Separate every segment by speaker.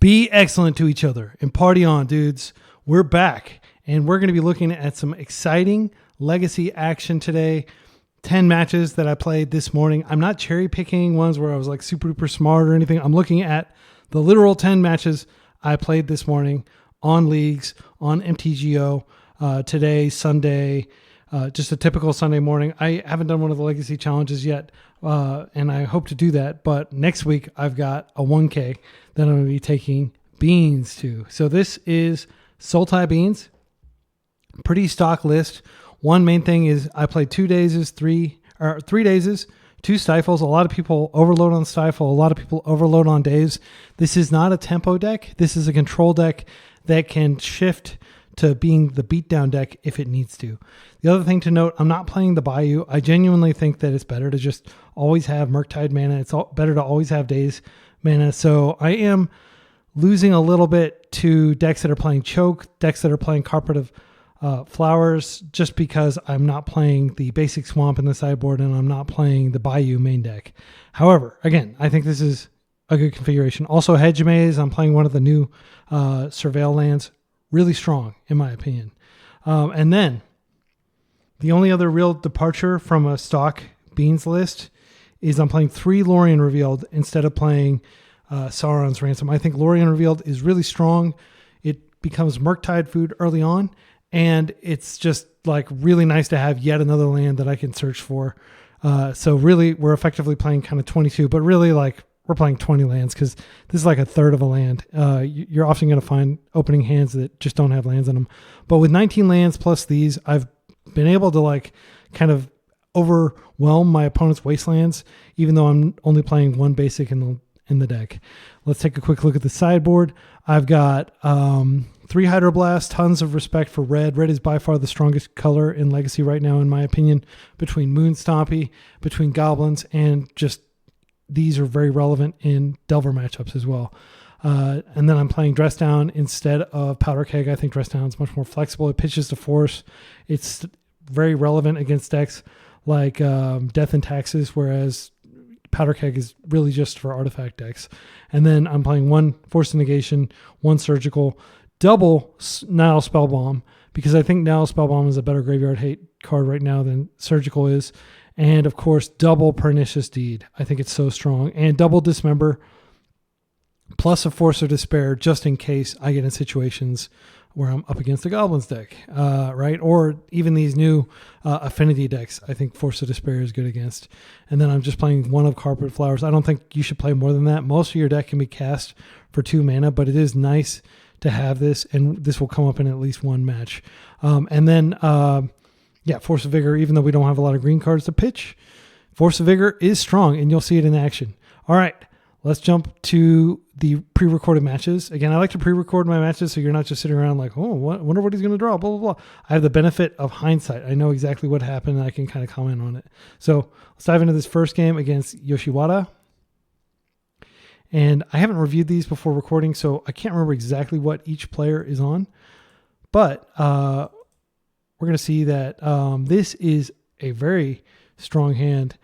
Speaker 1: Be excellent to each other and party on, dudes. We're back, and we're going to be looking at some exciting legacy action today. 10 matches that I played this morning. I'm not cherry picking ones where I was like super duper smart or anything. I'm looking at the literal 10 matches I played this morning on leagues, on MTGO, today, Sunday, just a typical Sunday morning. I haven't done one of the legacy challenges yet, and I hope to do that. But next week, I've got a 1K that I'm going to be taking Beans to. So this is Sultai Beans. Pretty stock list. One main thing is I played 2 days, 3 days, 2 stifles. A lot of people overload on stifle. A lot of people overload on days. This is not a tempo deck. This is a control deck that can shift to being the beatdown deck if it needs to. The other thing to note, I'm not playing the Bayou. I genuinely think that it's better to just always have Murktide mana. It's better to always have Days mana. So I am losing a little bit to decks that are playing Choke, decks that are playing Carpet of Flowers, just because I'm not playing the basic Swamp in the sideboard and I'm not playing the Bayou main deck. However, again, I think this is a good configuration. Also, Hedge Maze, I'm playing one of the new Surveil lands. Really strong, in my opinion. And then the only other real departure from a stock Beans list is I'm playing 3 Lorien Revealed instead of playing Sauron's Ransom. I think Lorien Revealed is really strong. It becomes Murktide food early on, and it's just like really nice to have yet another land that I can search for. So really, we're effectively playing kind of 22, but really like we're playing 20 lands because this is like a third of a land. You're often going to find opening hands that just don't have lands in them. But with 19 lands plus these, I've been able to like kind of overwhelm my opponent's wastelands, even though I'm only playing 1 basic in the deck. Let's take a quick look at the sideboard. I've got 3 Hydroblast, tons of respect for red. Red is by far the strongest color in Legacy right now, in my opinion, between Moonstompy, between Goblins, and just these are very relevant in Delver matchups as well. And then I'm playing Dress Down instead of Powder Keg. I think Dress Down is much more flexible. It pitches to force. It's very relevant against decks like Death and Taxes, whereas Powder Keg is really just for artifact decks. And then I'm playing 1 Force of Negation, 1 Surgical, double Nile Spellbomb, because I think Nile Spellbomb is a better graveyard hate card right now than Surgical is. And of course, double Pernicious Deed. I think it's so strong. And double Dismember, plus a Force of Despair, just in case I get in situations where I'm up against the Goblins deck, right? Or even these new affinity decks, I think Force of Despair is good against. And then I'm just playing 1 of Carpet Flowers. I don't think you should play more than that. Most of your deck can be cast for 2 mana, but it is nice to have this, and this will come up in at least 1 match. And then, Force of Vigor, even though we don't have a lot of green cards to pitch, Force of Vigor is strong, and you'll see it in action. All right. Let's jump to the pre-recorded matches. Again, I like to pre-record my matches so you're not just sitting around like, wonder what he's going to draw, blah, blah, blah. I have the benefit of hindsight. I know exactly what happened, and I can kind of comment on it. So let's dive into this first game against Yoshiwara. And I haven't reviewed these before recording, so I can't remember exactly what each player is on. But we're going to see that this is a very strong hand.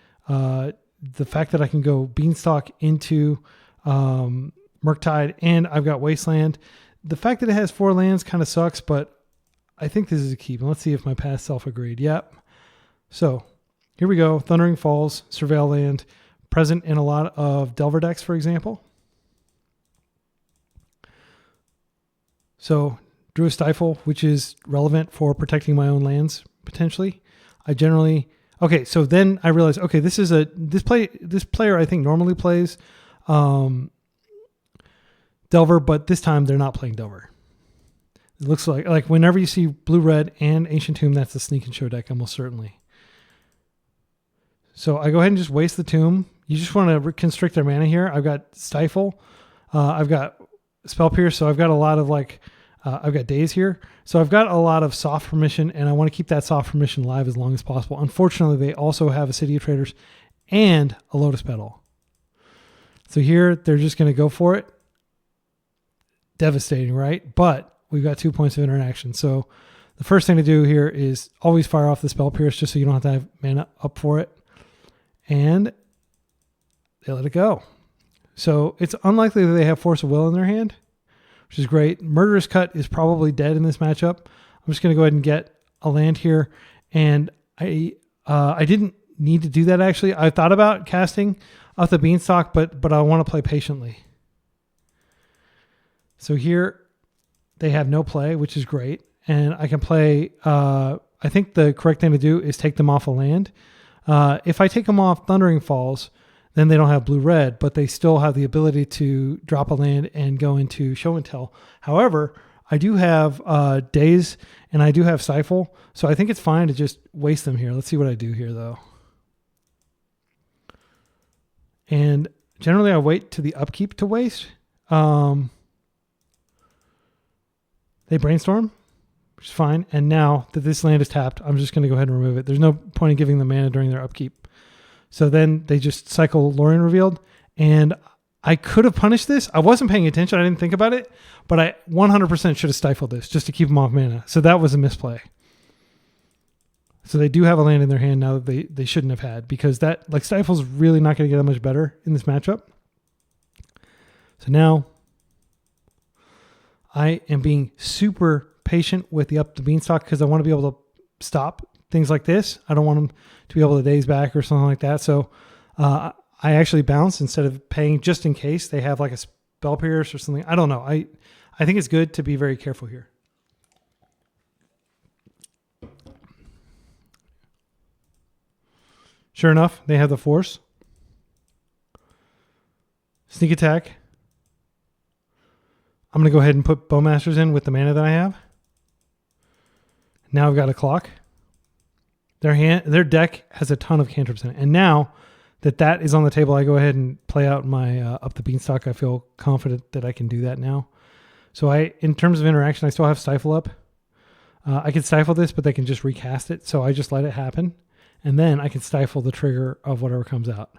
Speaker 1: The fact that I can go Beanstalk into Murktide and I've got Wasteland. The fact that it has 4 lands kind of sucks, but I think this is a keep. And let's see if my past self agreed. Yep. So here we go. Thundering Falls, Surveil Land, present in a lot of Delver decks, for example. So drew a Stifle, which is relevant for protecting my own lands, potentially. Okay, so then I realized, okay, this player I think normally plays Delver, but this time they're not playing Delver. It looks like whenever you see blue-red and Ancient Tomb, that's the Sneak and Show deck, almost certainly. So I go ahead and just waste the Tomb. You just want to constrict their mana here. I've got Stifle. I've got Spell Pierce, so I've got a lot of I've got Daze here. So I've got a lot of soft permission, and I want to keep that soft permission live as long as possible. Unfortunately, they also have a City of Traders and a Lotus Petal. So here, they're just going to go for it. Devastating, right? But we've got 2 points of interaction. So the first thing to do here is always fire off the Spell Pierce just so you don't have to have mana up for it. And they let it go. So it's unlikely that they have Force of Will in their hand. which is great. Murderous Cut is probably dead in this matchup. I'm just going to go ahead and get a land here. And I didn't need to do that, actually. I thought about casting off the Beanstalk, but I want to play patiently. So here they have no play, which is great. And I can play, I think the correct thing to do is take them off a land. If I take them off Thundering Falls, then they don't have blue-red, but they still have the ability to drop a land and go into Show and Tell. However, I do have Daze and I do have Stifle, so I think it's fine to just waste them here. Let's see what I do here, though. And generally, I wait to the upkeep to waste. They Brainstorm, which is fine. And now that this land is tapped, I'm just going to go ahead and remove it. There's no point in giving them mana during their upkeep. So then they just cycle Lorien Revealed. And I could have punished this. I wasn't paying attention. I didn't think about it. But I 100% should have stifled this just to keep them off mana. So that was a misplay. So they do have a land in their hand now that they shouldn't have had. Because that, like, Stifle's really not going to get that much better in this matchup. So now I am being super patient with the Beanstalk because I want to be able to stop things like this. I don't want them to be able to daze back or something like that. So I actually bounce instead of paying just in case they have like a Spell Pierce or something. I don't know. I think it's good to be very careful here. Sure enough, they have the Force. Sneak Attack. I'm going to go ahead and put Bowmasters in with the mana that I have. Now I've got a clock. Their deck has a ton of cantrips in it. And now that is on the table, I go ahead and play out my Up the Beanstalk. I feel confident that I can do that now. So in terms of interaction, I still have Stifle up. I can Stifle this, but they can just recast it. So I just let it happen. And then I can Stifle the trigger of whatever comes out.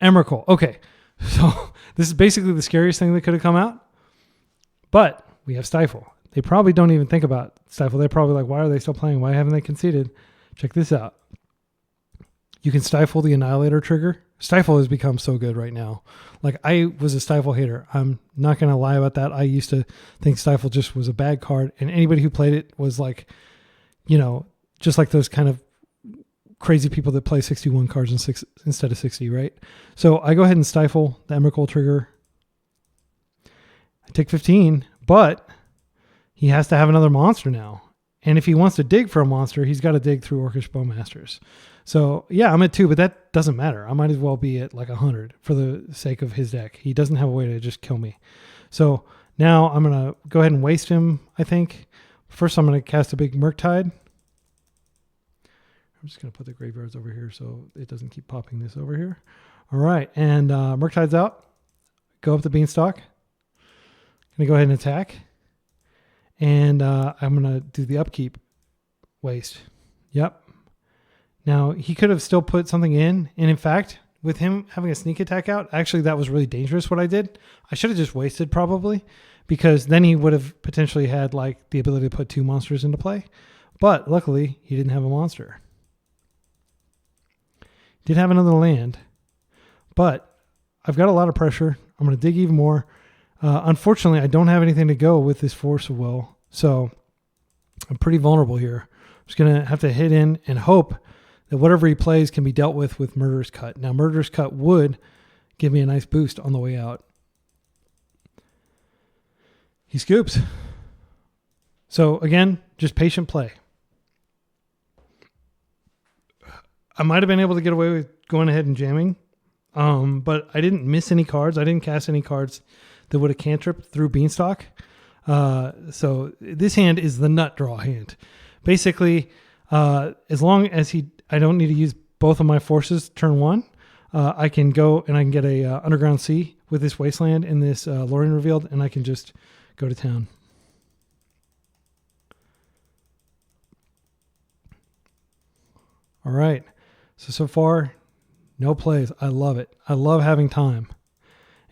Speaker 1: Emrakul. Okay. So this is basically the scariest thing that could have come out. But we have Stifle. They probably don't even think about Stifle. They're probably like, why are they still playing? Why haven't they conceded? Check this out. You can Stifle the Annihilator trigger. Stifle has become so good right now. Like, I was a Stifle hater. I'm not going to lie about that. I used to think Stifle just was a bad card. And anybody who played it was like, you know, just like those kind of crazy people that play 61 cards instead of 60, right? So I go ahead and Stifle the Emrakul trigger. I take 15, but he has to have another monster now. And if he wants to dig for a monster, he's got to dig through Orcish Bowmasters. So yeah, I'm at 2, but that doesn't matter. I might as well be at like 100 for the sake of his deck. He doesn't have a way to just kill me. So now I'm going to go ahead and waste him, I think. First, I'm going to cast a big Murktide. I'm just going to put the graveyards over here so it doesn't keep popping this over here. All right, and Murktide's out. Go up the Beanstalk. Going to go ahead and attack. And I'm going to do the upkeep waste. Yep. Now, he could have still put something in. And in fact, with him having a sneak attack out, actually, that was really dangerous what I did. I should have just wasted probably, because then he would have potentially had like the ability to put 2 monsters into play. But luckily, he didn't have a monster. Did have another land. But I've got a lot of pressure. I'm going to dig even more. Unfortunately, I don't have anything to go with this Force of Will, so I'm pretty vulnerable here. I'm just going to have to hit in and hope that whatever he plays can be dealt with Murderous Cut. Now, Murderous Cut would give me a nice boost on the way out. He scoops. So, again, just patient play. I might have been able to get away with going ahead and jamming, but I didn't miss any cards. I didn't cast any cards that would have cantripped through Beanstalk. So this hand is the nut draw hand. Basically, as long as I don't need to use both of my forces turn 1, I can go and I can get a Underground Sea with this Wasteland and this Lorien Revealed, and I can just go to town. All right. So far, no plays. I love it. I love having time.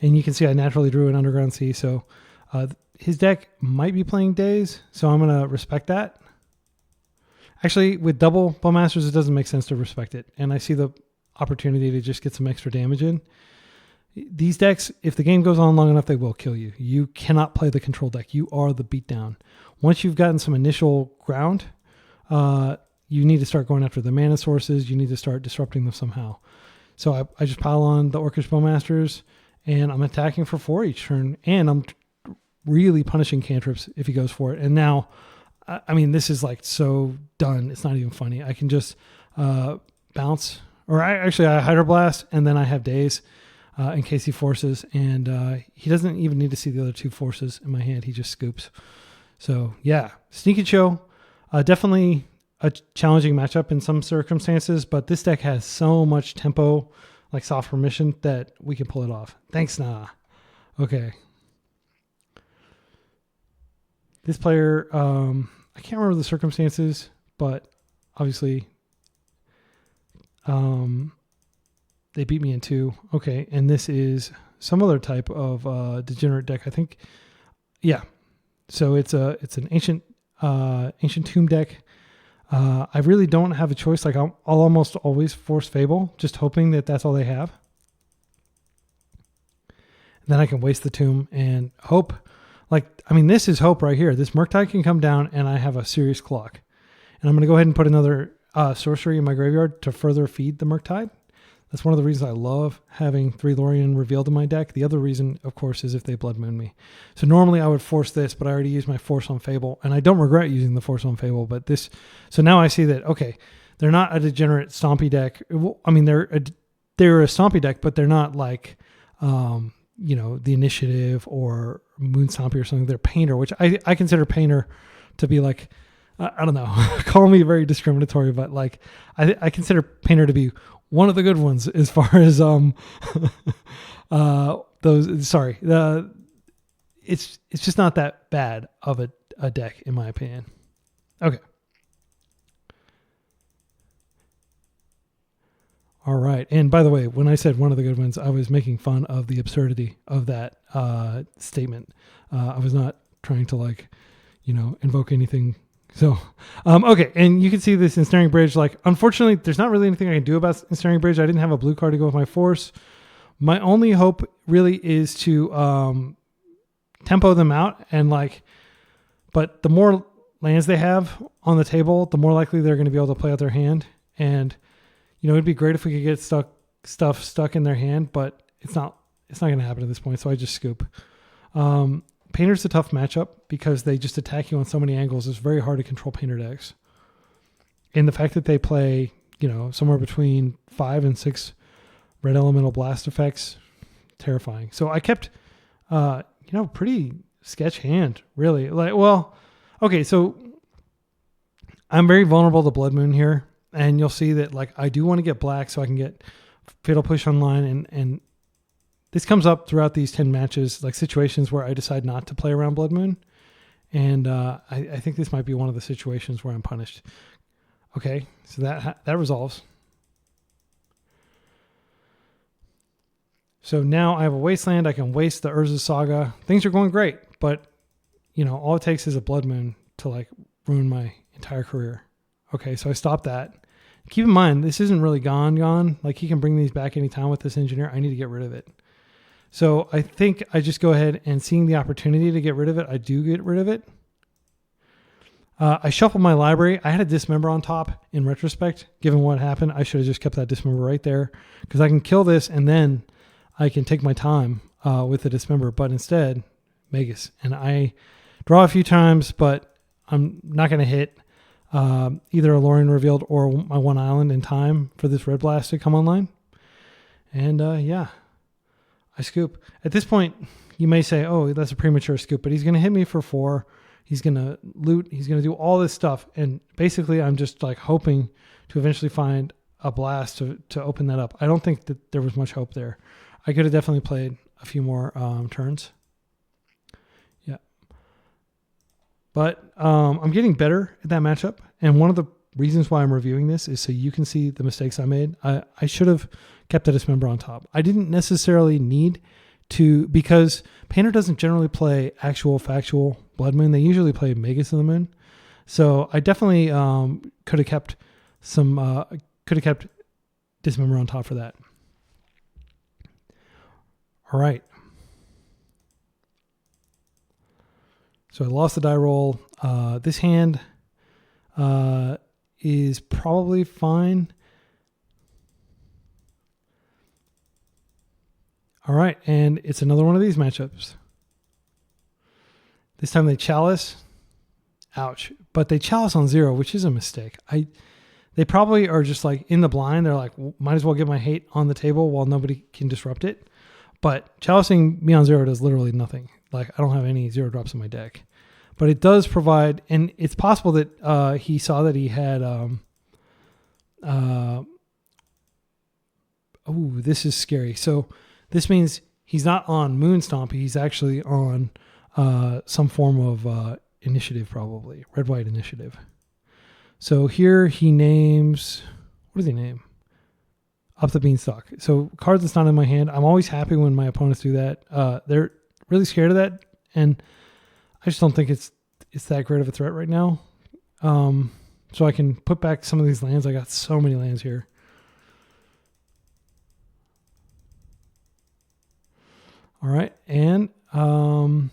Speaker 1: And you can see I naturally drew an Underground Sea, so his deck might be playing Daze, so I'm going to respect that. Actually, with double Bowmasters, it doesn't make sense to respect it, and I see the opportunity to just get some extra damage in. These decks, if the game goes on long enough, they will kill you. You cannot play the control deck. You are the beatdown. Once you've gotten some initial ground, you need to start going after the mana sources. You need to start disrupting them somehow. So I just pile on the Orcish Bowmasters, and I'm attacking for 4 each turn, and I'm really punishing cantrips if he goes for it. And now, I mean, this is like so done. It's not even funny. I can just bounce, or I Hydroblast, and then I have Daze in case he forces, and he doesn't even need to see the other 2 forces in my hand. He just scoops. So yeah, Sneaky Show, definitely a challenging matchup in some circumstances, but this deck has so much tempo, like soft permission, that we can pull it off. Thanks, nah. Okay. This player, I can't remember the circumstances, but obviously they beat me in 2. Okay, and this is some other type of degenerate deck, I think. Yeah. So it's an ancient tomb deck. I really don't have a choice. Like I'll almost always force Fable, just hoping that that's all they have. And then I can waste the tomb and hope. Like, I mean, this is hope right here. This Murktide can come down and I have a serious clock. And I'm going to go ahead and put another sorcery in my graveyard to further feed the Murktide. That's one of the reasons I love having 3 Lorien revealed in my deck. The other reason, of course, is if they Blood Moon me. So normally I would force this, but I already used my Force on Fable, and I don't regret using the Force on Fable, but this... So now I see that, okay, they're not a degenerate Stompy deck. I mean, they're a Stompy deck, but they're not like, the Initiative or Moon Stompy or something. They're Painter, which I consider Painter to be like... I don't know, call me very discriminatory, but like I consider Painter to be one of the good ones as far as those. Sorry, it's just not that bad of a deck in my opinion. Okay. All right, and by the way, when I said one of the good ones, I was making fun of the absurdity of that statement. I was not trying to invoke anything. So, okay, and you can see this Ensnaring Bridge. Like, unfortunately, there's not really anything I can do about Ensnaring Bridge. I didn't have a blue card to go with my Force. My only hope really is to tempo them out, and but the more lands they have on the table, the more likely they're going to be able to play out their hand. And it'd be great if we could get stuff stuck in their hand, but it's not going to happen at this point. So I just scoop. Painter's a tough matchup because they just attack you on so many angles. It's very hard to control Painter decks. And the fact that they play, somewhere between 5 and 6 red elemental blast effects, terrifying. So I kept, pretty sketch hand, really. Okay, so I'm very vulnerable to Blood Moon here. And you'll see that, I do want to get black so I can get Fatal Push online, and this comes up throughout these 10 matches, situations where I decide not to play around Blood Moon. And I think this might be one of the situations where I'm punished. Okay, so that resolves. So now I have a Wasteland. I can waste the Urza Saga. Things are going great, but, all it takes is a Blood Moon to, ruin my entire career. Okay, so I stopped that. Keep in mind, this isn't really gone. He can bring these back anytime with this Engineer. I need to get rid of it. So I think I just go ahead and seeing the opportunity to get rid of it, I do get rid of it. I shuffled my library. I had a Dismember on top in retrospect. Given what happened, I should have just kept that Dismember right there because I can kill this and then I can take my time with the Dismember. But instead, Magus. And I draw a few times, but I'm not going to hit either a Lorien Revealed or my 1 island in time for this Red Blast to come online. And I scoop. At this point, you may say, oh, that's a premature scoop, but he's going to hit me for 4. He's going to loot. He's going to do all this stuff. And basically, I'm just hoping to eventually find a blast to open that up. I don't think that there was much hope there. I could have definitely played a few more turns. Yeah. But I'm getting better at that matchup. And one of the reasons why I'm reviewing this is so you can see the mistakes I made. I should have kept the Dismember on top. I didn't necessarily need to, because Painter doesn't generally play actual factual Blood Moon. They usually play Magus of the Moon. So I definitely could have kept Dismember on top for that. All right. So I lost the die roll. This hand is probably fine. All right, and it's another one of these matchups. This time they chalice. Ouch. But they chalice on 0, which is a mistake. They probably are just like in the blind. They're like, might as well get my hate on the table while nobody can disrupt it. But chalicing me on 0 does literally nothing. Like, I don't have any 0 drops in my deck. But it does provide, and it's possible that he saw that he had, this is scary. So this means he's not on Moonstomp. He's actually on some form of initiative, probably. Red-white initiative. So here he names, what does he name? Up the Beanstalk. So cards that's not in my hand. I'm always happy when my opponents do that. They're really scared of that, and I just don't think it's that great of a threat right now. So I can put back some of these lands. I got so many lands here. All right, and you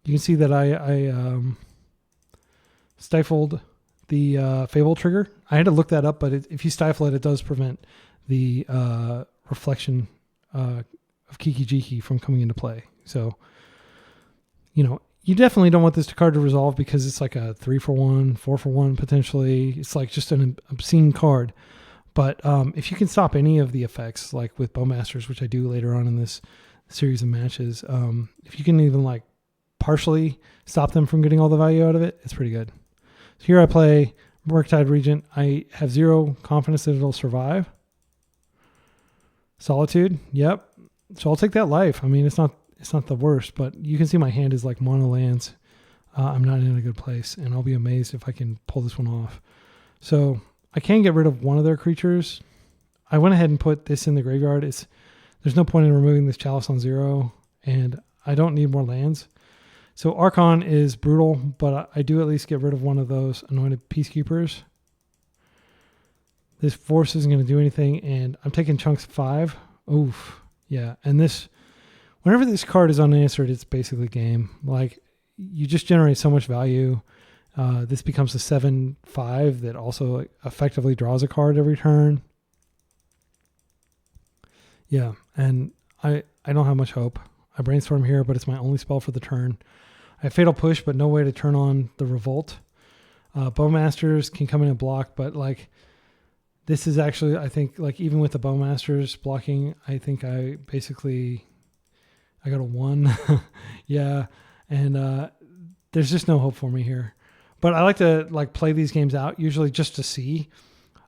Speaker 1: can see that I stifled the Fable trigger. I had to look that up, but if you stifle it, it does prevent the reflection of Kiki Jiki from coming into play. So, you definitely don't want this card to resolve because it's like a 3-for-1, 4-for-1 potentially. It's like just an obscene card. But if you can stop any of the effects, like with Bowmasters, which I do later on in this series of matches, if you can even like partially stop them from getting all the value out of it, it's pretty good. So here I play Murktide Regent. I have 0 confidence that it'll survive. Solitude, yep. So I'll take that life. I mean, it's not the worst, but you can see my hand is like mono lands. I'm not in a good place, and I'll be amazed if I can pull this one off. So I can get rid of one of their creatures. I went ahead and put this in the graveyard. There's no point in removing this Chalice on 0, and I don't need more lands. So Archon is brutal, but I do at least get rid of one of those Anointed Peacekeepers. This Force isn't going to do anything, and I'm taking chunks 5. Oof. Yeah, and whenever this card is unanswered, it's basically game. Like, you just generate so much value. This becomes a 7/5 that also effectively draws a card every turn. Yeah, and I don't have much hope. I brainstorm here, but it's my only spell for the turn. I have Fatal Push, but no way to turn on the Revolt. Bowmasters can come in and block, but like this is actually, I think, like even with the Bowmasters blocking, I think I got a 1. Yeah, and there's just no hope for me here. But I like to like play these games out, usually just to see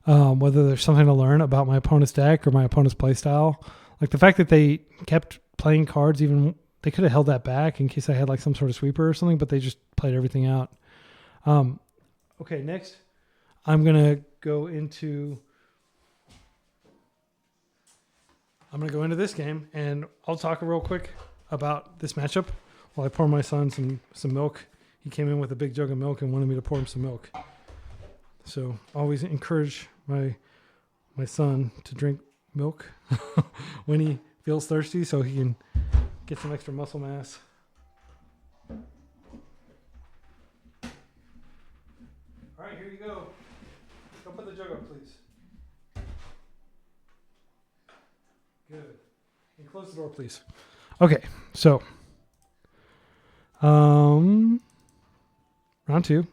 Speaker 1: whether there's something to learn about my opponent's deck or my opponent's playstyle. Like the fact that they kept playing cards, even they could have held that back in case I had like some sort of sweeper or something, but they just played everything out. Okay, next I'm going to go into this game, and I'll talk real quick about this matchup while I pour my son some milk. He came in with a big jug of milk and wanted me to pour him some milk. So always encourage my son to drink milk when he feels thirsty so he can get some extra muscle mass. All right, here you go. Go put the jug up, please. Good. And close the door, please. Okay, so round 2.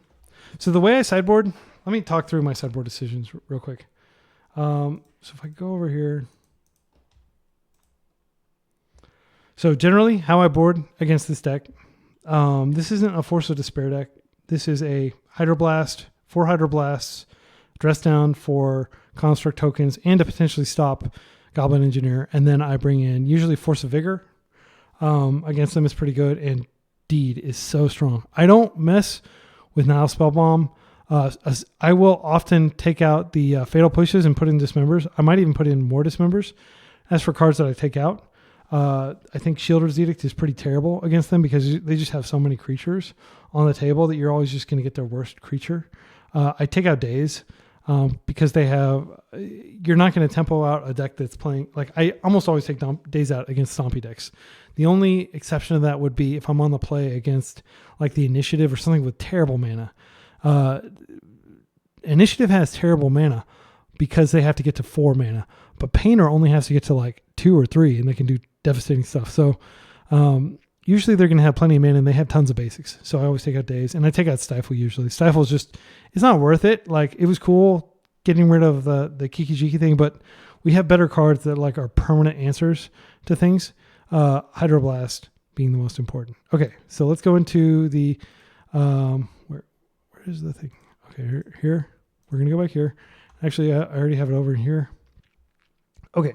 Speaker 1: So the way I sideboard, let me talk through my sideboard decisions real quick. So if I go over here. So generally how I board against this deck, this isn't a Force of Despair deck. This is a Hydroblast, 4 Hydroblasts, dress down for construct tokens, and to potentially stop Goblin Engineer. And then I bring in usually Force of Vigor. Against them is pretty good, and Deed is so strong. I don't mess with Nile Spellbomb. I will often take out the Fatal Pushes and put in Dismembers. I might even put in more Dismembers. As for cards that I take out, I think Shielder's Edict is pretty terrible against them because they just have so many creatures on the table that you're always just going to get their worst creature. I take out Daze. because they have, you're not going to tempo out a deck that's playing, like I almost always take Days Out against Stompy decks. The only exception to that would be if I'm on the play against like the Initiative or something with terrible mana. Initiative has terrible mana because they have to get to 4 mana, but Painter only has to get to like 2 or 3 and they can do devastating stuff. So usually they're going to have plenty of mana and they have tons of basics. So I always take out Days and I take out Stifle usually. Stifle is just, it's not worth it. Like it was cool getting rid of the Kiki Jiki thing, but we have better cards that like are permanent answers to things. Hydroblast being the most important. Okay, so let's go into the, where is the thing? Okay, here. We're going to go back here. Actually, I already have it over here. Okay.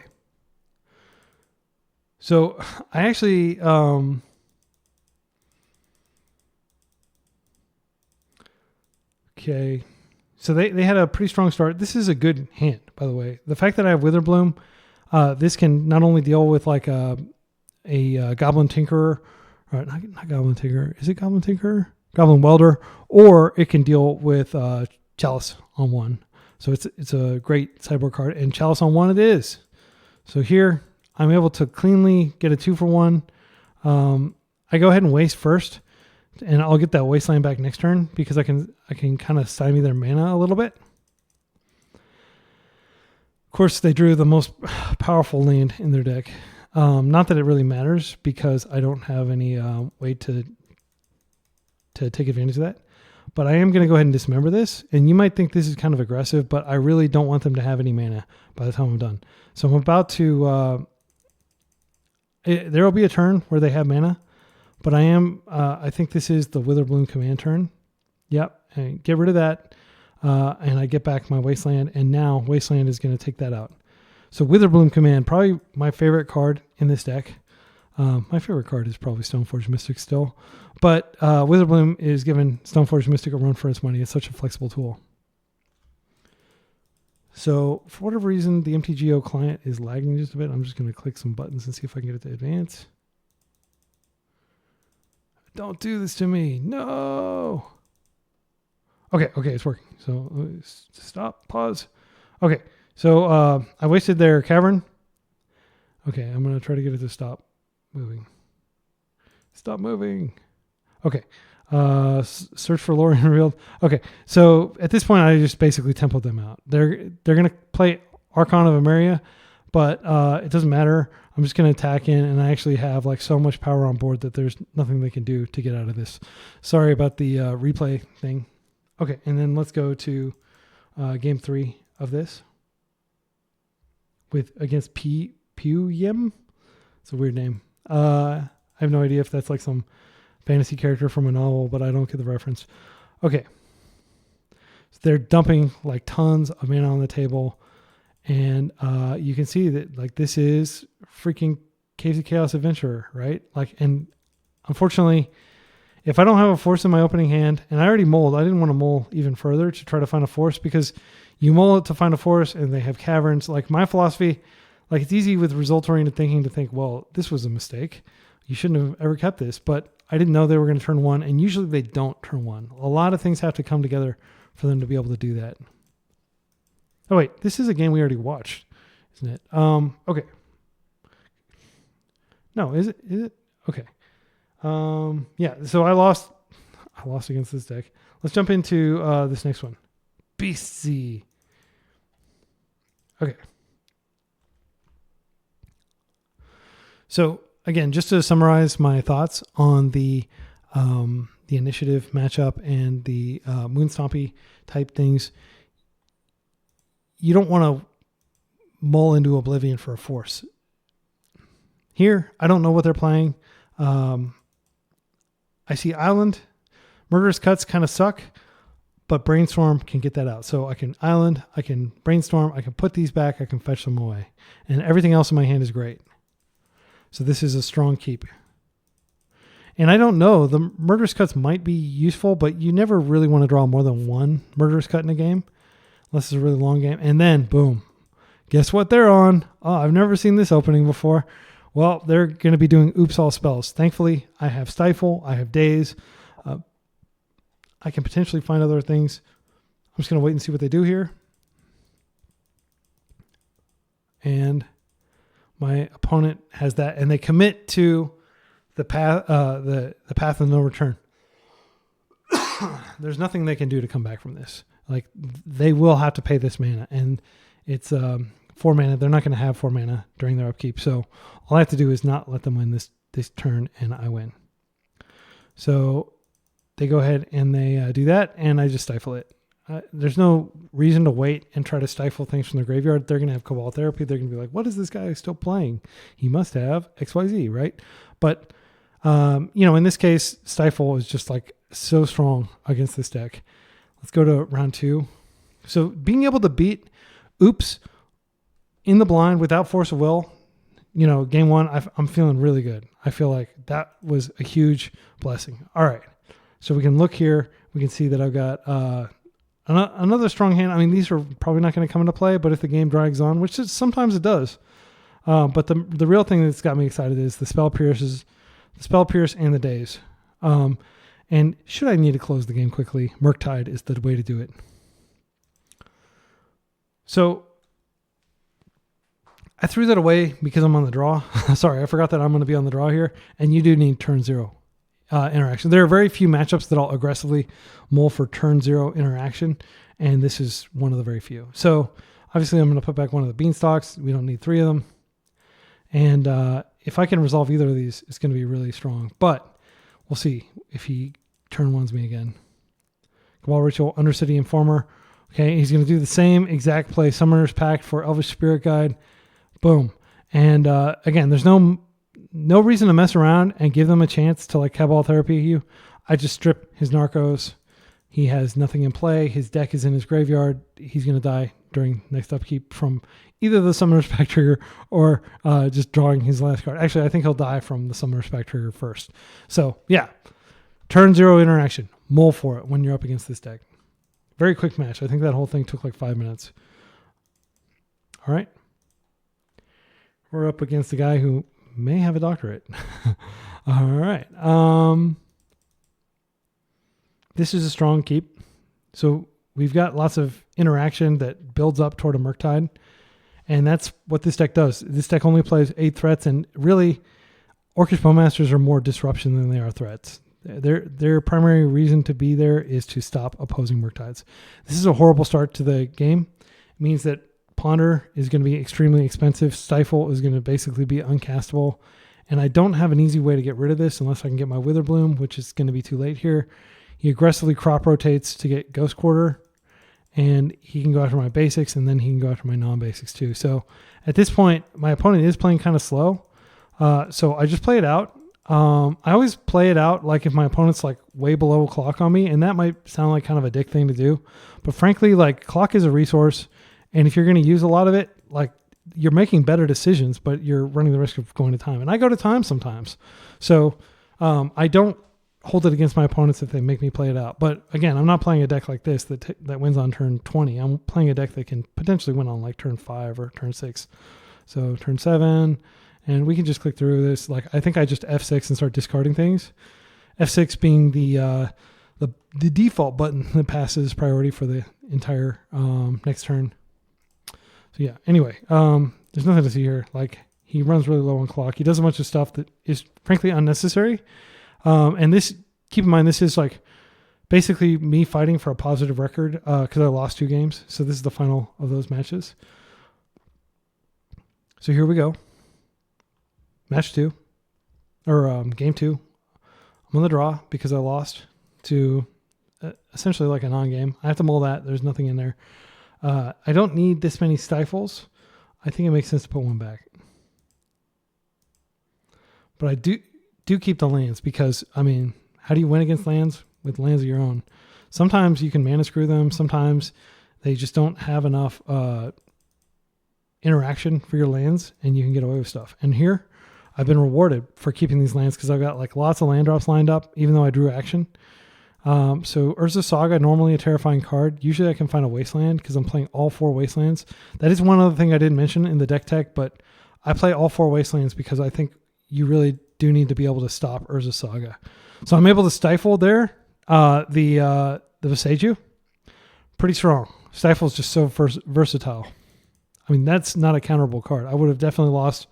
Speaker 1: So I actually, okay. So they had a pretty strong start. This is a good hand, by the way. The fact that I have Witherbloom, this can not only deal with like a Goblin Tinkerer, or not Goblin Tinkerer. Is it Goblin Tinkerer? Goblin Welder, or it can deal with Chalice on 1. So it's a great sideboard card, and Chalice on 1 it is. So here I'm able to cleanly get a 2 for 1. I go ahead and waste first, and I'll get that Wasteland back next turn because I can kind of stymie their mana a little bit. Of course, they drew the most powerful land in their deck. Not that it really matters because I don't have any way to take advantage of that. But I am going to go ahead and dismember this. And you might think this is kind of aggressive, but I really don't want them to have any mana by the time I'm done. So I'm about to... there will be a turn where they have mana. But I think this is the Witherbloom command turn. Yep. And get rid of that. And I get back my Wasteland. And now Wasteland is going to take that out. So Witherbloom command, probably my favorite card in this deck. My favorite card is probably Stoneforge Mystic still. But Witherbloom is giving Stoneforge Mystic a run for its money. It's such a flexible tool. So for whatever reason, the MTGO client is lagging just a bit. I'm just going to click some buttons and see if I can get it to advance. Don't do this to me. No. Okay, it's working. So stop, pause. Okay, so I wasted their cavern. Okay, I'm going to try to get it to stop moving. Stop moving. Okay. Search for Lorien Revealed. Okay, so at this point, I just basically tempoed them out. They're going to play Archon of Emeria, but it doesn't matter. I'm just going to attack in, and I actually have like so much power on board that there's nothing they can do to get out of this. Sorry about the replay thing. Okay, and then let's go to game 3 of this against Puyem. It's a weird name. I have no idea if that's like some fantasy character from a novel, but I don't get the reference. Okay. So they're dumping like tons of mana on the table. And you can see that like this is freaking Caves of Chaos Adventurer, right? Like, and unfortunately, if I don't have a force in my opening hand, and I already mulled, I didn't want to mull even further to try to find a force because you mull it to find a force and they have caverns. Like my philosophy, like it's easy with result-oriented thinking to think, well, this was a mistake. You shouldn't have ever kept this, but I didn't know they were going to turn 1, and usually they don't turn 1. A lot of things have to come together for them to be able to do that. Oh wait, this is a game we already watched, isn't it? Okay. No, is it? Okay. Yeah, so I lost against this deck. Let's jump into this next one. Beastie. Okay. So again, just to summarize my thoughts on the initiative matchup and the Moonstompy type things, you don't want to mull into oblivion for a force. Here, I don't know what they're playing. I see Island. Murderous Cuts kind of suck, but Brainstorm can get that out. So I can Island, I can Brainstorm, I can put these back, I can fetch them away. And everything else in my hand is great. So this is a strong keep. And I don't know, the Murderous Cuts might be useful, but you never really want to draw more than one Murderous Cut in a game, unless it's a really long game. And then, boom, guess what they're on? Oh, I've never seen this opening before. Well, they're going to be doing Oops All Spells. Thankfully, I have Stifle, I have Daze. I can potentially find other things. I'm just going to wait and see what they do here. and my opponent has that, and they commit to the path, the path of no return. There's nothing they can do to come back from this. Like, they will have to pay this mana, and it's 4 mana. They're not going to have 4 mana during their upkeep, so all I have to do is not let them win this turn, and I win. So they go ahead and they do that, and I just stifle it. There's no reason to wait and try to stifle things from the graveyard. They're going to have Cobalt Therapy. They're going to be like, what is this guy still playing? He must have XYZ, right? But, in this case, Stifle is just like so strong against this deck. Let's go to round 2. So being able to beat Oops in the blind without Force of Will, game 1, I'm feeling really good. I feel like that was a huge blessing. All right. So we can look here. We can see that I've got another strong hand. I mean, these are probably not going to come into play, but if the game drags on, which sometimes it does. But the real thing that's got me excited is the Spell Pierce and the Daze. And should I need to close the game quickly, Murktide is the way to do it. So I threw that away because I'm on the draw. Sorry, I forgot that I'm going to be on the draw here. And you do need turn 0 interaction. There are very few matchups that I'll aggressively mull for turn 0 interaction. And this is one of the very few. So obviously I'm going to put back one of the Beanstalks. We don't need 3 of them. And if I can resolve either of these, it's going to be really strong. But we'll see if he turn 1s me again. Cabal Ritual, Undercity Informer. Okay, he's going to do the same exact play. Summoner's Pact for Elvish Spirit Guide. Boom. And again, there's no reason to mess around and give them a chance to like Cabal Therapy you. I just strip his Narcos. He has nothing in play. His deck is in his graveyard. He's going to die during next upkeep from either the Summoner's Pact trigger or just drawing his last card. Actually, I think he'll die from the Summoner's Pact trigger first. So, yeah. Turn 0 interaction. Mull for it when you're up against this deck. Very quick match. I think that whole thing took like 5 minutes. All right. We're up against a guy who may have a doctorate. All right. This is a strong keep. So we've got lots of interaction that builds up toward a Murktide. And that's what this deck does. This deck only plays 8 threats, and really, Orcish Bowmasters are more disruption than they are threats. Their primary reason to be there is to stop opposing Murktides. This is a horrible start to the game. It means that Ponder is going to be extremely expensive. Stifle is going to basically be uncastable. And I don't have an easy way to get rid of this unless I can get my Witherbloom, which is going to be too late here. He aggressively crop rotates to get Ghost Quarter, and he can go after my basics, and then he can go after my non-basics too. So at this point, my opponent is playing kind of slow. So I just play it out. I always play it out like if my opponent's like way below a clock on me, and that might sound like kind of a dick thing to do. But frankly, like clock is a resource, and if you're going to use a lot of it, like you're making better decisions, but you're running the risk of going to time. And I go to time sometimes. So I don't hold it against my opponents if they make me play it out. But again, I'm not playing a deck like this that wins on turn 20. I'm playing a deck that can potentially win on like turn 5 or turn 6. So turn 7, and we can just click through this. Like I think I just F6 and start discarding things. F6 being the default button that passes priority for the entire next turn. So yeah, anyway, there's nothing to see here. Like he runs really low on clock. He does a bunch of stuff that is frankly unnecessary. And this, keep in mind, this is like basically me fighting for a positive record because I lost 2 games. So this is the final of those matches. So here we go. Match 2, or game 2. I'm on the draw because I lost to essentially like a non-game. I have to mull that. There's nothing in there. I don't need this many stifles. I think it makes sense to put one back. But I do keep the lands because, I mean, how do you win against lands with lands of your own? Sometimes you can mana screw them. Sometimes they just don't have enough interaction for your lands, and you can get away with stuff. And here, I've been rewarded for keeping these lands because I've got like lots of land drops lined up, even though I drew action. So Urza Saga, normally a terrifying card. Usually I can find a Wasteland because I'm playing all 4 Wastelands. That is one other thing I didn't mention in the deck tech, but I play all 4 Wastelands because I think you really do need to be able to stop Urza Saga. So I'm able to stifle there the Viseiju. Pretty strong. Stifle is just so versatile. I mean, that's not a counterable card. I would have definitely lost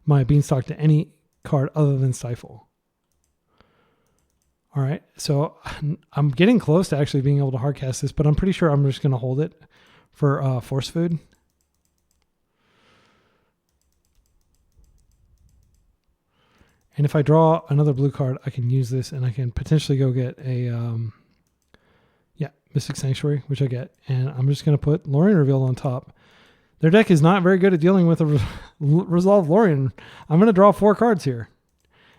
Speaker 1: my Beanstalk to any card other than Stifle. All right, so I'm getting close to actually being able to hardcast this, but I'm pretty sure I'm just going to hold it for Force Food. And if I draw another blue card, I can use this and I can potentially go get a, Mystic Sanctuary, which I get. And I'm just going to put Lorien Revealed on top. Their deck is not very good at dealing with a Resolve Lorien. I'm going to draw 4 cards here.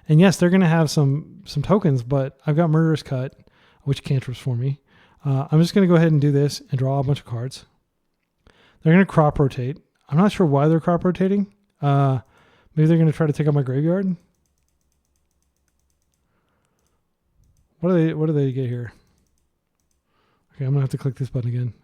Speaker 1: And yes, they're going to have some tokens, but I've got Murderous Cut, which cantrips for me. I'm just going to go ahead and do this and draw a bunch of cards. They're going to crop rotate. I'm not sure why they're crop rotating. Maybe they're going to try to take out my graveyard. What do they get here? Okay, I'm going to have to click this button again.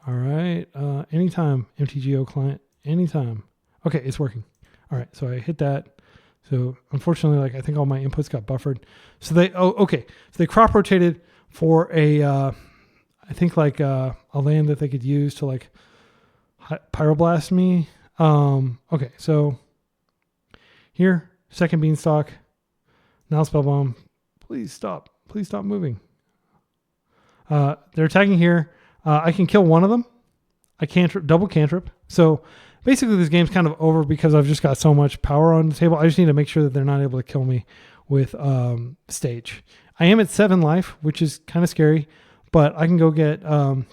Speaker 1: All right. Anytime, MTGO client. Anytime. Okay, it's working. All right, so I hit that. So unfortunately, I think all my inputs got buffered. So so they crop rotated for I think a land that they could use to pyroblast me. Okay, so here, second Beanstalk. Now Spellbomb. Please stop moving. They're attacking here. I can kill one of them. I can't double cantrip. So basically this game's kind of over because I've just got so much power on the table. I just need to make sure that they're not able to kill me with stage. I am at 7 life, which is kind of scary, but I can go get, what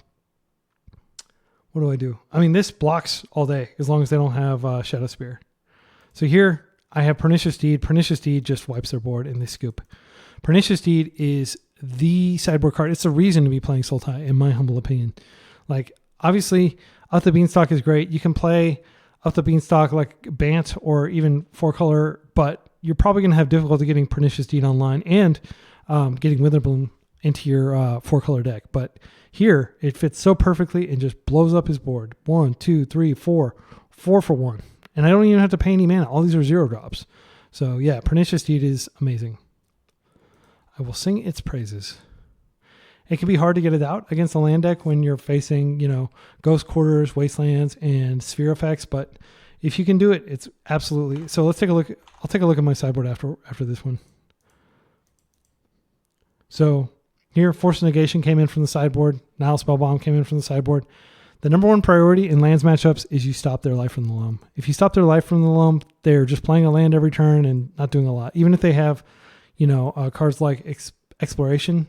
Speaker 1: do I do? I mean, this blocks all day as long as they don't have Shadow Spear. So here I have Pernicious Deed. Pernicious Deed just wipes their board and they scoop. Pernicious Deed is the sideboard card. It's the reason to be playing Sultai, in my humble opinion. Obviously, Up the Beanstalk is great. You can play Up the Beanstalk like Bant or even 4-color, but you're probably going to have difficulty getting Pernicious Deed online and getting Witherbloom into your 4-color deck. But here, it fits so perfectly and just blows up his board. 1, 2, 3, 4. 4 for 1. And I don't even have to pay any mana. All these are 0 drops. So yeah, Pernicious Deed is amazing. I will sing its praises. It can be hard to get it out against the land deck when you're facing, Ghost Quarters, Wastelands, and Sphere effects. But if you can do it, it's absolutely. So let's take a look. I'll take a look at my sideboard after this one. So here, Force Negation came in from the sideboard. Now Spellbomb came in from the sideboard. The number one priority in lands matchups is you stop their life from the loam. If you stop their life from the loam, they're just playing a land every turn and not doing a lot. Even if they have, cards like Exploration,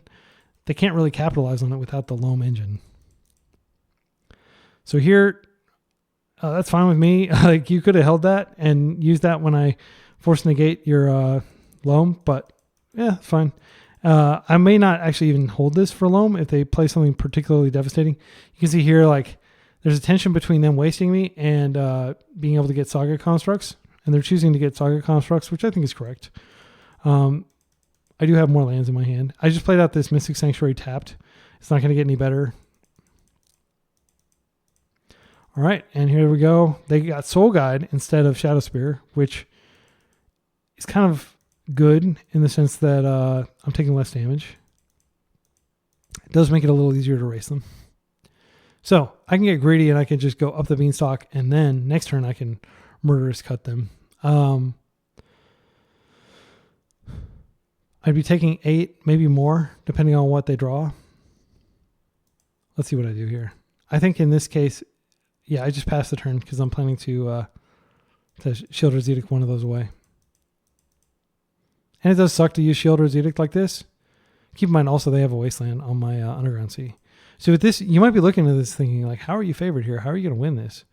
Speaker 1: they can't really capitalize on it without the loam engine. So here, that's fine with me. You could have held that and used that when I force negate your loam, but yeah, fine. I may not actually even hold this for loam if they play something particularly devastating. You can see here, there's a tension between them wasting me and being able to get Saga Constructs, and they're choosing to get Saga Constructs, which I think is correct. I do have more lands in my hand. I just played out this Mystic Sanctuary tapped. It's not going to get any better. All right, and here we go. They got Soul Guide instead of Shadow Spear, which is kind of good in the sense that I'm taking less damage. It does make it a little easier to race them. So I can get greedy and I can just go up the Beanstalk, and then next turn I can Murderous Cut them. I'd be taking 8, maybe more, depending on what they draw. Let's see what I do here. I think in this case, yeah, I just passed the turn because I'm planning to Shieldred's Edict one of those away. And it does suck to use Shieldred's Edict like this. Keep in mind also they have a Wasteland on my Underground Sea. So with this, you might be looking at this thinking, how are you favored here? How are you going to win this?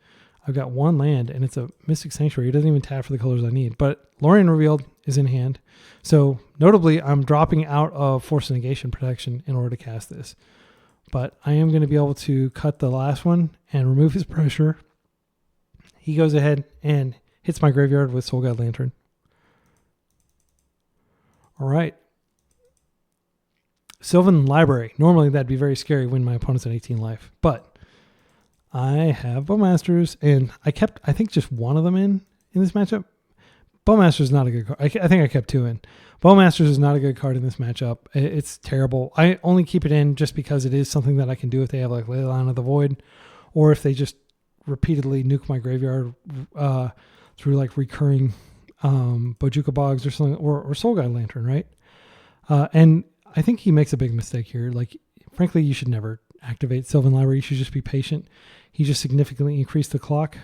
Speaker 1: I've got 1 land, and it's a Mystic Sanctuary. It doesn't even tap for the colors I need. But Lorien Revealed is in hand. So notably, I'm dropping out of Force Negation protection in order to cast this. But I am going to be able to cut the last one and remove his pressure. He goes ahead and hits my graveyard with Soul Guide Lantern. All right. Sylvan Library. Normally, that'd be very scary when my opponent's at 18 life. But I have Bowmasters, and I kept, I think, just one of them in this matchup. Bowmaster is not a good card. I think I kept 2 in. Bowmasters is not a good card in this matchup. It's terrible. I only keep it in just because it is something that I can do if they have like Leyline of the Void, or if they just repeatedly nuke my graveyard through like recurring Bojuka Bogs or something, or Soul Guide Lantern, right? And I think he makes a big mistake here. Like, frankly, you should never activate Sylvan Library. You should just be patient. He just significantly increased the clock.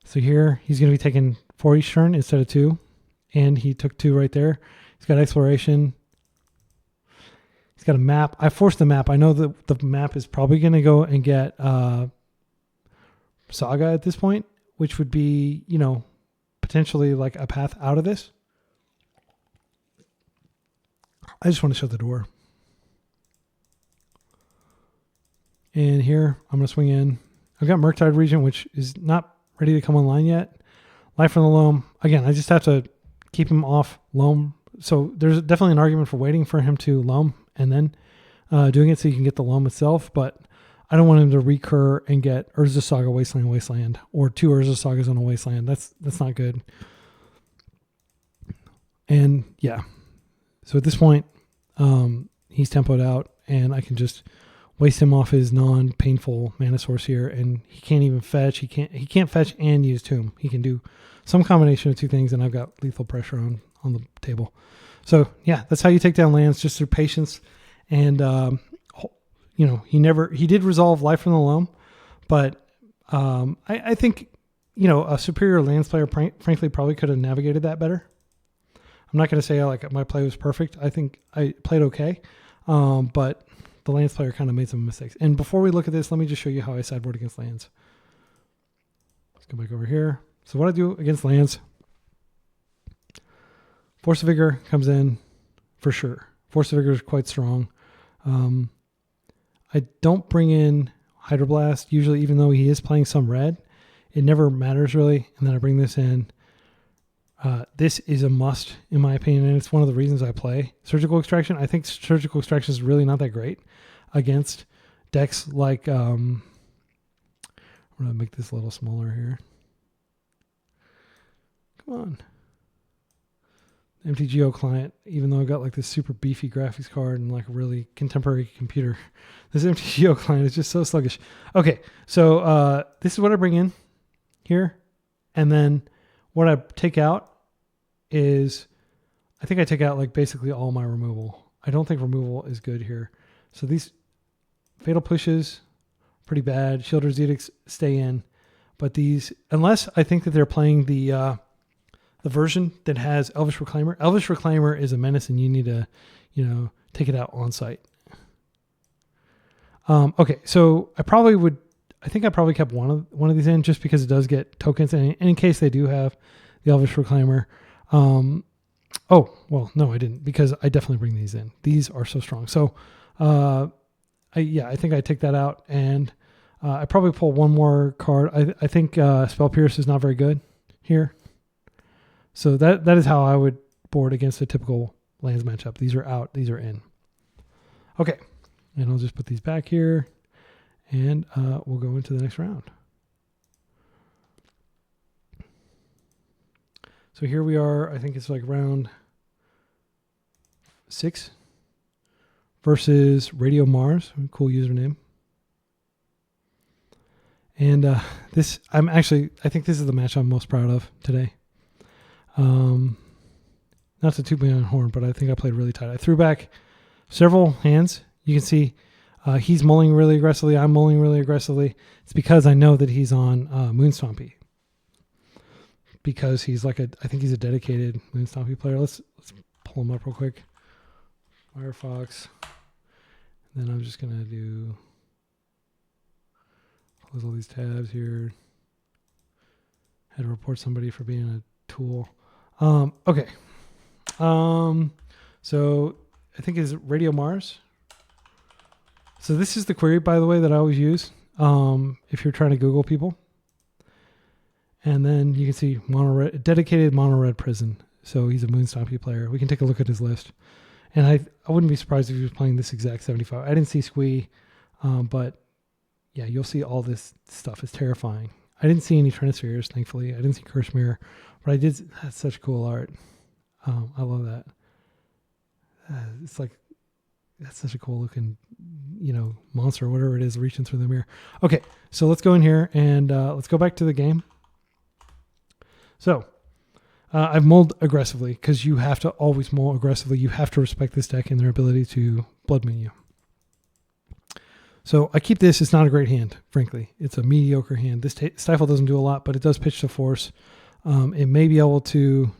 Speaker 1: So here, he's going to be taking 4 each turn instead of 2. And he took 2 right there. He's got Exploration. He's got a map. I forced the map. I know that the map is probably going to go and get Saga at this point, which would be, you know, potentially like a path out of this. I just want to shut the door. And here, I'm going to swing in. I've got Murktide Regent, which is not ready to come online yet. Life from the Loam. Again, I just have to keep him off Loam. So there's definitely an argument for waiting for him to Loam and then doing it so you can get the Loam itself. But I don't want him to recur and get Urza Saga Wasteland, or 2 Urza Sagas on a Wasteland. That's not good. And yeah. So at this point, he's tempoed out, and I can just waste him off his non-painful mana source here, and he can't even fetch. He can't fetch and use Tomb. He can do some combination of 2 things, and I've got lethal pressure on the table. So yeah, that's how you take down lands, just through patience. And you know, he did resolve Life from the Loam, but I think, you know, a superior lands player frankly probably could have navigated that better. I'm not going to say like my play was perfect. I think I played okay, but the lands player kind of made some mistakes. And before we look at this, let me just show you how I sideboard against lands. Let's go back over here. So what I do against lands, Force of Vigor comes in for sure. Force of Vigor is quite strong. I don't bring in Hydroblast usually, even though he is playing some red. It never matters really. And then I bring this in. This is a must, in my opinion, and it's one of the reasons I play Surgical Extraction. I think Surgical Extraction is really not that great against decks like... I'm going to make this a little smaller here. Come on. MTGO client, even though I've got like this super beefy graphics card and like a really contemporary computer, this MTGO client is just so sluggish. Okay, so this is what I bring in here, and then what I take out is, I think I take out like basically all my removal. I don't think removal is good here. So these Fatal Pushes, pretty bad. Shielders Edicts stay in, but these, unless I think that they're playing the version that has Elvish Reclaimer. Elvish Reclaimer is a menace, and you need to, you know, take it out on site. Okay, so I think I probably kept one of these in just because it does get tokens, and in case they do have the Elvish Reclaimer. Oh, well, no, I didn't, because I definitely bring these in. These are so strong. So, I think I take that out, and I probably pull one more card. I think Spell Pierce is not very good here. So that is how I would board against a typical lands matchup. These are out. These are in. Okay. And I'll just put these back here, and we'll go into the next round. So here we are. I think it's like round 6 versus Radio Mars. Cool username. And I think this is the match I'm most proud of today. Not to toot my own horn, but I think I played really tight. I threw back several hands. You can see he's mulling really aggressively. I'm mulling really aggressively. It's because I know that he's on Moonstompy. Because he's like I think he's a dedicated Moonstompy player. Let's pull him up real quick. Firefox. And then I'm just gonna close all these tabs here. Had to report somebody for being a tool. Okay. So I think it's Radio Mars. So this is the query, by the way, that I always use if you're trying to Google people. And then you can see dedicated mono red prison. So he's a Moonstompy player. We can take a look at his list. And I wouldn't be surprised if he was playing this exact 75. I didn't see Squee, but yeah, you'll see all this stuff. It's terrifying. I didn't see any Trinispheres, thankfully. I didn't see Curse Mirror, But I did. That's such cool art. I love that. It's like that's such a cool looking, monster or whatever it is reaching through the mirror. Okay, so let's go in here and let's go back to the game. So I've mulled aggressively because you have to always mull aggressively. You have to respect this deck and their ability to blood moon you. So I keep this. It's not a great hand, frankly. It's a mediocre hand. This Stifle doesn't do a lot, but it does pitch to force. It may be able to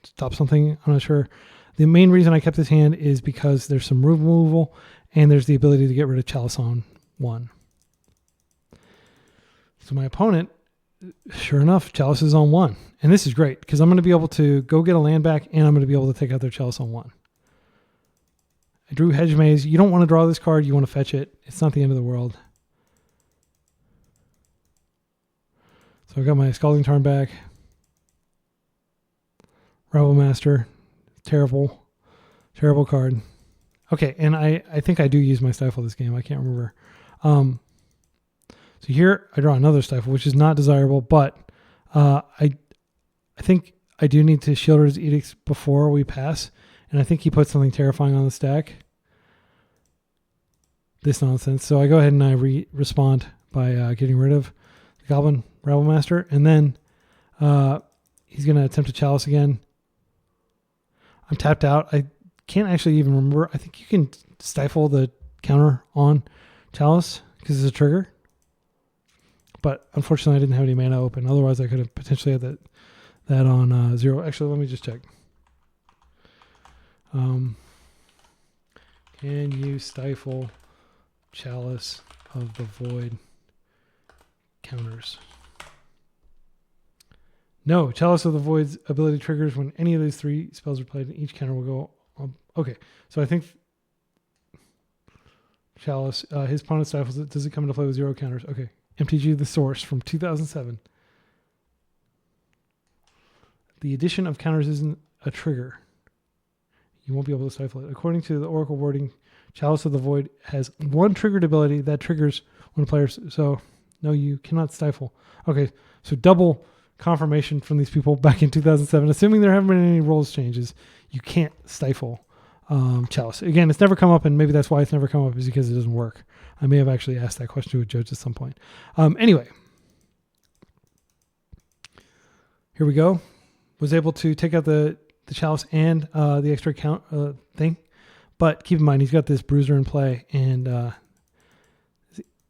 Speaker 1: stop something. I'm not sure. The main reason I kept this hand is because there's some removal and there's the ability to get rid of Chalice on 1. So my opponent, sure enough, Chalice is on 1. And this is great because I'm going to be able to go get a land back and I'm going to be able to take out their Chalice on 1. I drew Hedge Maze. You don't want to draw this card. You want to fetch it. It's not the end of the world. So I've got my Scalding Tarn back. Rebel Master. Terrible card. Okay, and I think I do use my Stifle this game. I can't remember. So here I draw another Stifle, which is not desirable, but I think I do need to Shield his Edicts before we pass, and I think he put something terrifying on the stack. This nonsense. So I go ahead and I respond by getting rid of the Goblin Rebel Master, and then he's going to attempt to Chalice again. I'm tapped out. I can't actually even remember. I think you can Stifle the counter on Chalice because it's a trigger. But unfortunately, I didn't have any mana open. Otherwise, I could have potentially had that on 0. Actually, let me just check. Can you Stifle Chalice of the Void counters? No, Chalice of the Void's ability triggers when any of these 3 spells are played, and each counter will go on. Okay, so I think Chalice, his opponent stifles it. Does it come into play with 0 counters? Okay, MTG The Source from 2007. The addition of counters isn't a trigger. You won't be able to stifle it. According to the Oracle wording, Chalice of the Void has 1 triggered ability that triggers when players. So, no, you cannot stifle. Okay, so double confirmation from these people back in 2007. Assuming there haven't been any rules changes, you can't stifle Chalice. Again, it's never come up, and maybe that's why it's never come up is because it doesn't work. I may have actually asked that question to a judge at some point. Anyway, here we go. Was able to take out the Chalice and the extra count thing. But keep in mind, he's got this Bruiser in play, and that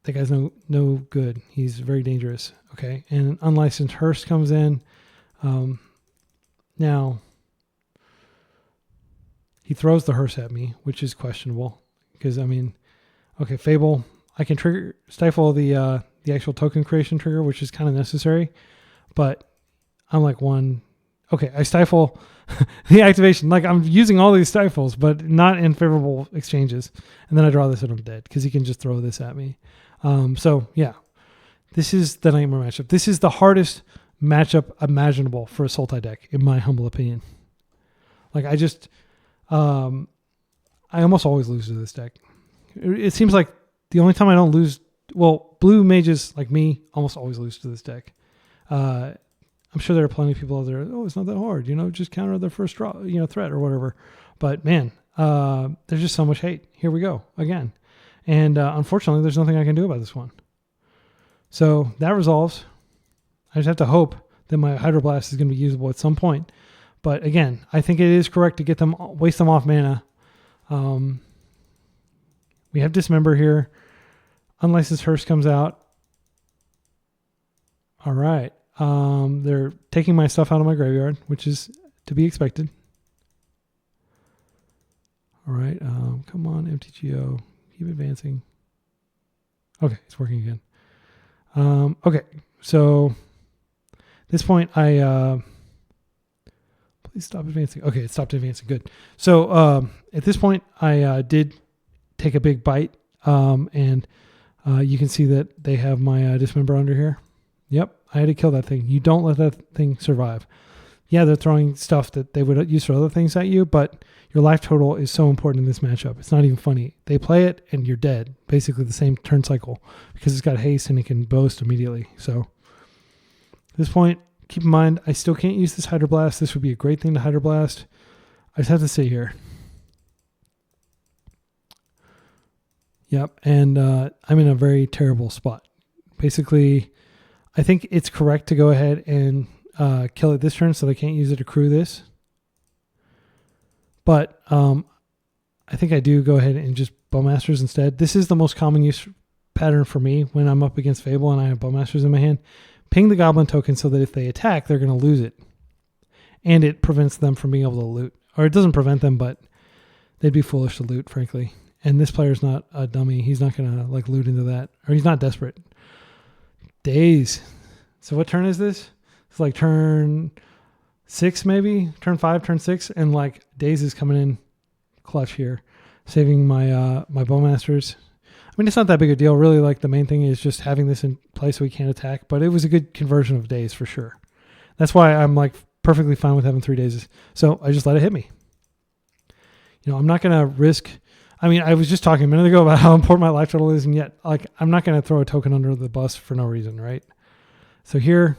Speaker 1: guy's no good. He's very dangerous. Okay, and Unlicensed Hearse comes in. Now, he throws the Hearse at me, which is questionable. Because, I mean, okay, Fable, I can stifle the actual token creation trigger, which is kind of necessary. But I'm like okay, I stifle the activation. Like, I'm using all these stifles, but not in favorable exchanges. And then I draw this and I'm dead because he can just throw this at me. So, yeah, this is the Nightmare matchup. This is the hardest matchup imaginable for a Sultai deck, in my humble opinion. Like, I almost always lose to this deck. It seems like the only time I don't lose, blue mages like me almost always lose to this deck. I'm sure there are plenty of people out there. Oh, it's not that hard, just counter the first draw, threat or whatever. But man, there's just so much hate. Here we go again. And unfortunately, there's nothing I can do about this one. So that resolves. I just have to hope that my Hydroblast is going to be usable at some point. But again, I think it is correct to waste them off mana. We have Dismember here. Unlicensed Hearse comes out. All right. They're taking my stuff out of my graveyard, which is to be expected. All right. Come on, MTGO. Keep advancing. Okay, it's working again. Okay, so at this point, please stop advancing. Okay, it stopped advancing. Good. So at this point, I did take a big bite, and you can see that they have my Dismember under here. Yep, I had to kill that thing. You don't let that thing survive. Yeah, they're throwing stuff that they would use for other things at you, but your life total is so important in this matchup. It's not even funny. They play it and you're dead. Basically the same turn cycle because it's got haste and it can boast immediately. So at this point, keep in mind, I still can't use this Hydroblast. This would be a great thing to Hydroblast. I just have to sit here. Yep, and I'm in a very terrible spot. Basically, I think it's correct to go ahead and kill it this turn so they can't use it to crew this. But I think I do go ahead and just Bowmasters instead. This is the most common use pattern for me when I'm up against Fable and I have Bowmasters in my hand. Ping the Goblin token so that if they attack, they're going to lose it. And it prevents them from being able to loot. Or it doesn't prevent them, but they'd be foolish to loot, frankly. And this player's not a dummy. He's not going to like loot into that. Or he's not desperate. Days. So what turn is this? It's like turn 6 maybe? Turn 5, turn 6. And like Days is coming in clutch here. Saving my my Bowmasters. I mean, it's not that big a deal. Really, like the main thing is just having this in place so we can't attack. But it was a good conversion of Days for sure. That's why I'm like perfectly fine with having 3 Days. So I just let it hit me. You know, I'm not going to risk... I mean, I was just talking a minute ago about how important my life total is, and yet, like, I'm not going to throw a token under the bus for no reason, right? So here,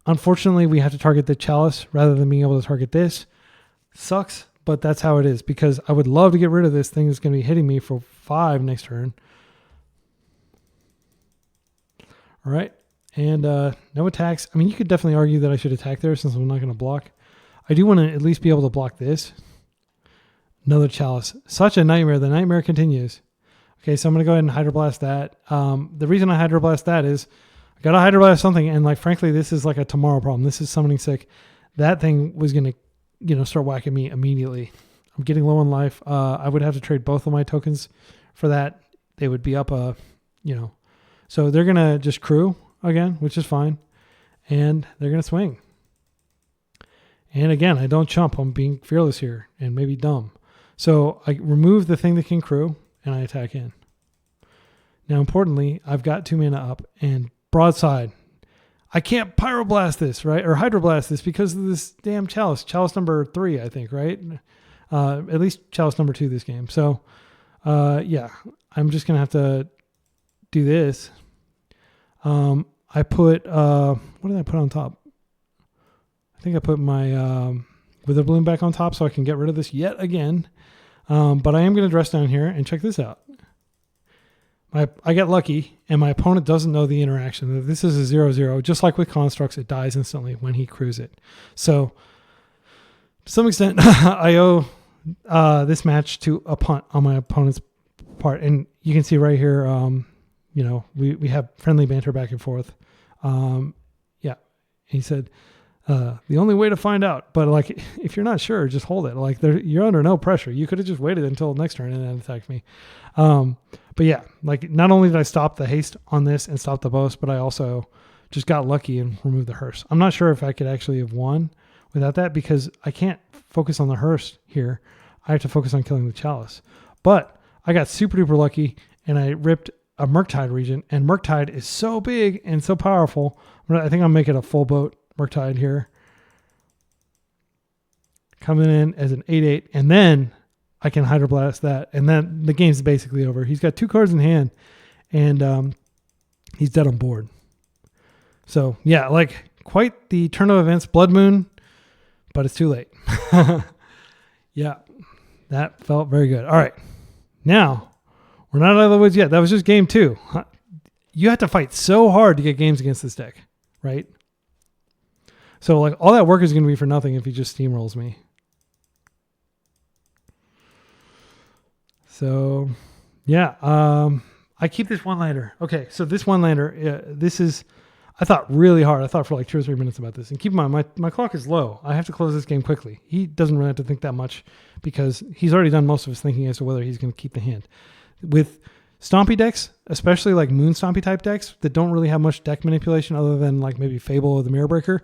Speaker 1: unfortunately, we have to target the Chalice rather than being able to target this. Sucks, but that's how it is, because I would love to get rid of this thing that's going to be hitting me for 5 next turn. All right, and no attacks. I mean, you could definitely argue that I should attack there since I'm not going to block. I do want to at least be able to block this. Another Chalice. Such a nightmare. The nightmare continues. Okay, so I'm going to go ahead and Hydroblast that. The reason I Hydroblast that is I got to Hydroblast something, and like frankly, this is like a tomorrow problem. This is summoning sick. That thing was going to, you know, start whacking me immediately. I'm getting low on life. I would have to trade both of my tokens for that. They would be up you know. So they're going to just crew again, which is fine. And they're going to swing. And again, I don't chump. I'm being fearless here and maybe dumb. So I remove the thing that can crew, and I attack in. Now, importantly, I've got 2 mana up, and broadside. I can't Pyroblast this, right? Or Hydroblast this because of this damn Chalice. Chalice number 3, I think, right? At least Chalice number 2 this game. So, yeah, I'm just going to have to do this. I put, what did I put on top? I think I put my Wither Bloom back on top so I can get rid of this yet again. But I am going to dress down here and check this out. I get lucky, and my opponent doesn't know the interaction. This is a 0/0. Just like with Constructs, it dies instantly when he crews it. So, to some extent, I owe this match to a punt on my opponent's part. And you can see right here, you know, we have friendly banter back and forth. Yeah, he said... the only way to find out, but like if you're not sure, just hold it. Like you're under no pressure. You could have just waited until next turn and then attacked me. But yeah, like not only did I stop the haste on this and stop the boast, but I also just got lucky and removed the hearse. I'm not sure if I could actually have won without that because I can't focus on the hearse here. I have to focus on killing the Chalice. But I got super duper lucky and I ripped a Murktide region, and Murktide is so big and so powerful. I think I'll make it a full boat Murktide here. Coming in as an 8/8, and then I can Hydroblast that, and then the game's basically over. He's got 2 cards in hand, and he's dead on board. So, yeah, like quite the turn of events. Blood Moon, but it's too late. Yeah, that felt very good. All right, now we're not out of the woods yet. That was just game 2. You have to fight so hard to get games against this deck, right? So, like, all that work is going to be for nothing if he just steamrolls me. So, yeah. I keep this one-lander. Okay, so this one-lander, this is... I thought really hard. I thought for like 2 or 3 minutes about this. And keep in mind, my clock is low. I have to close this game quickly. He doesn't really have to think that much because he's already done most of his thinking as to whether he's going to keep the hand. With Stompy decks, especially like Moon Stompy type decks that don't really have much deck manipulation other than like maybe Fable or the Mirror Breaker,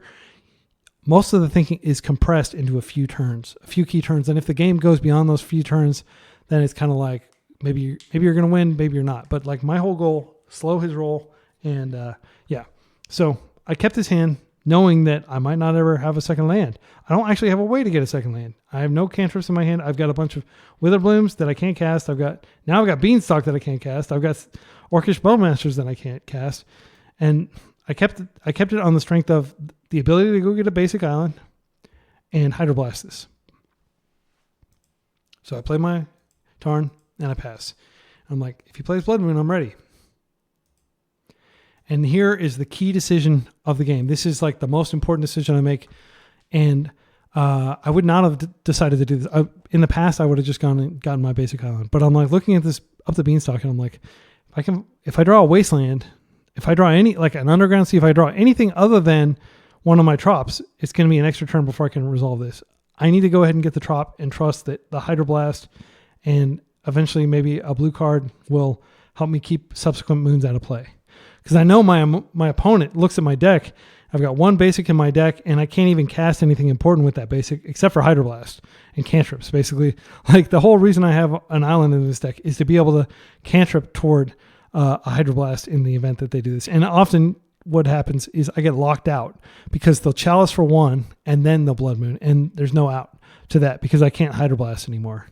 Speaker 1: most of the thinking is compressed into a few turns, a few key turns. And if the game goes beyond those few turns, then it's kind of like maybe you're going to win, maybe you're not. But like my whole goal, slow his roll. And yeah, so I kept his hand knowing that I might not ever have a second land. I don't actually have a way to get a second land. I have no cantrips in my hand. I've got a bunch of Wither Blooms that I can't cast. I've got Beanstalk that I can't cast. I've got Orcish Bowmasters that I can't cast. And I kept it on the strength of the ability to go get a basic island and Hydroblast this. So I play my Tarn and I pass. I'm like, if he plays Blood Moon, I'm ready. And here is the key decision of the game. This is like the most important decision I make. And I would not have decided to do this. In the past, I would have just gone and gotten my basic island. But I'm like looking at this up the Beanstalk and I'm like, if I draw a Wasteland, if I draw like an Underground Sea, if I draw anything other than one of my Trops, it's going to be an extra turn before I can resolve this. I need to go ahead and get the Trop and trust that the Hydroblast and eventually maybe a blue card will help me keep subsequent moons out of play. Because I know my opponent looks at my deck. I've got one basic in my deck, and I can't even cast anything important with that basic except for Hydroblast and cantrips. Basically, like the whole reason I have an island in this deck is to be able to cantrip toward a Hydroblast in the event that they do this. And often what happens is I get locked out because they'll Chalice for one, and then they'll Blood Moon, and there's no out to that because I can't Hydroblast anymore.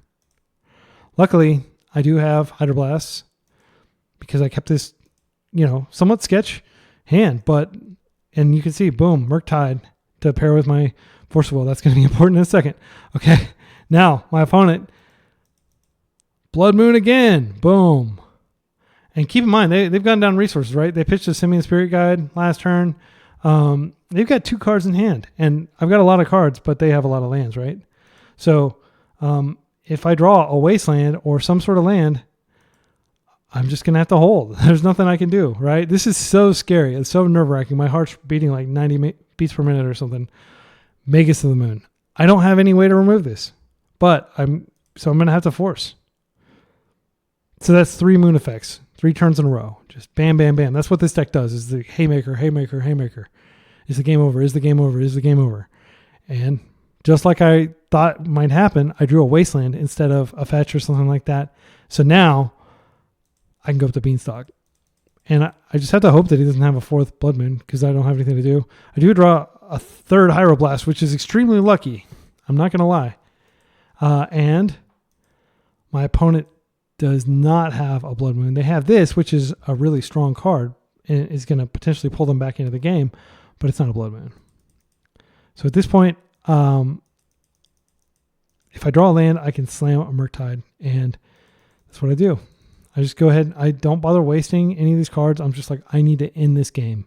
Speaker 1: Luckily, I do have Hydroblasts because I kept this, somewhat sketch hand, and you can see, boom, Murktide to pair with my Force of Will. That's going to be important in a second. Okay, now my opponent, Blood Moon again, boom. And keep in mind, they've gone down resources, right? They pitched a Simian Spirit Guide last turn. They've got 2 cards in hand, and I've got a lot of cards, but they have a lot of lands, right? So if I draw a Wasteland or some sort of land, I'm just going to have to hold. There's nothing I can do, right? This is so scary. It's so nerve-wracking. My heart's beating like 90 beats per minute or something. Magus to the moon. I don't have any way to remove this, but I'm going to have to force. So that's 3 moon effects, 3 turns in a row. Just bam, bam, bam. That's what this deck does, is the haymaker, haymaker, haymaker. Is the game over? Is the game over? Is the game over? And just like I thought might happen, I drew a Wasteland instead of a fetch or something like that. So now I can go up to Beanstalk. And I just have to hope that he doesn't have a 4th Blood Moon because I don't have anything to do. I do draw a 3rd Hydroblast, which is extremely lucky. I'm not going to lie. And my opponent does not have a Blood Moon. They have this, which is a really strong card and is going to potentially pull them back into the game, but it's not a Blood Moon. So at this point, if I draw a land, I can slam a Murktide, and that's what I do. I just go ahead. I don't bother wasting any of these cards. I'm just like, I need to end this game.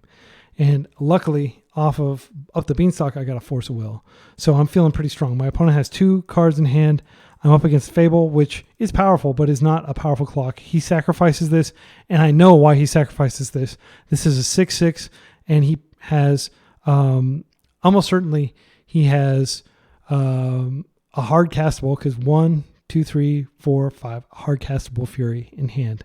Speaker 1: And luckily, up the Beanstalk, I got a Force of Will. So I'm feeling pretty strong. My opponent has 2 cards in hand. I'm up against Fable, which is powerful, but is not a powerful clock. He sacrifices this, and I know why he sacrifices this. This is a 6/6, and he has, almost certainly, he has a hard castable, because 1, 2, 3, 4, 5, hard castable Fury in hand.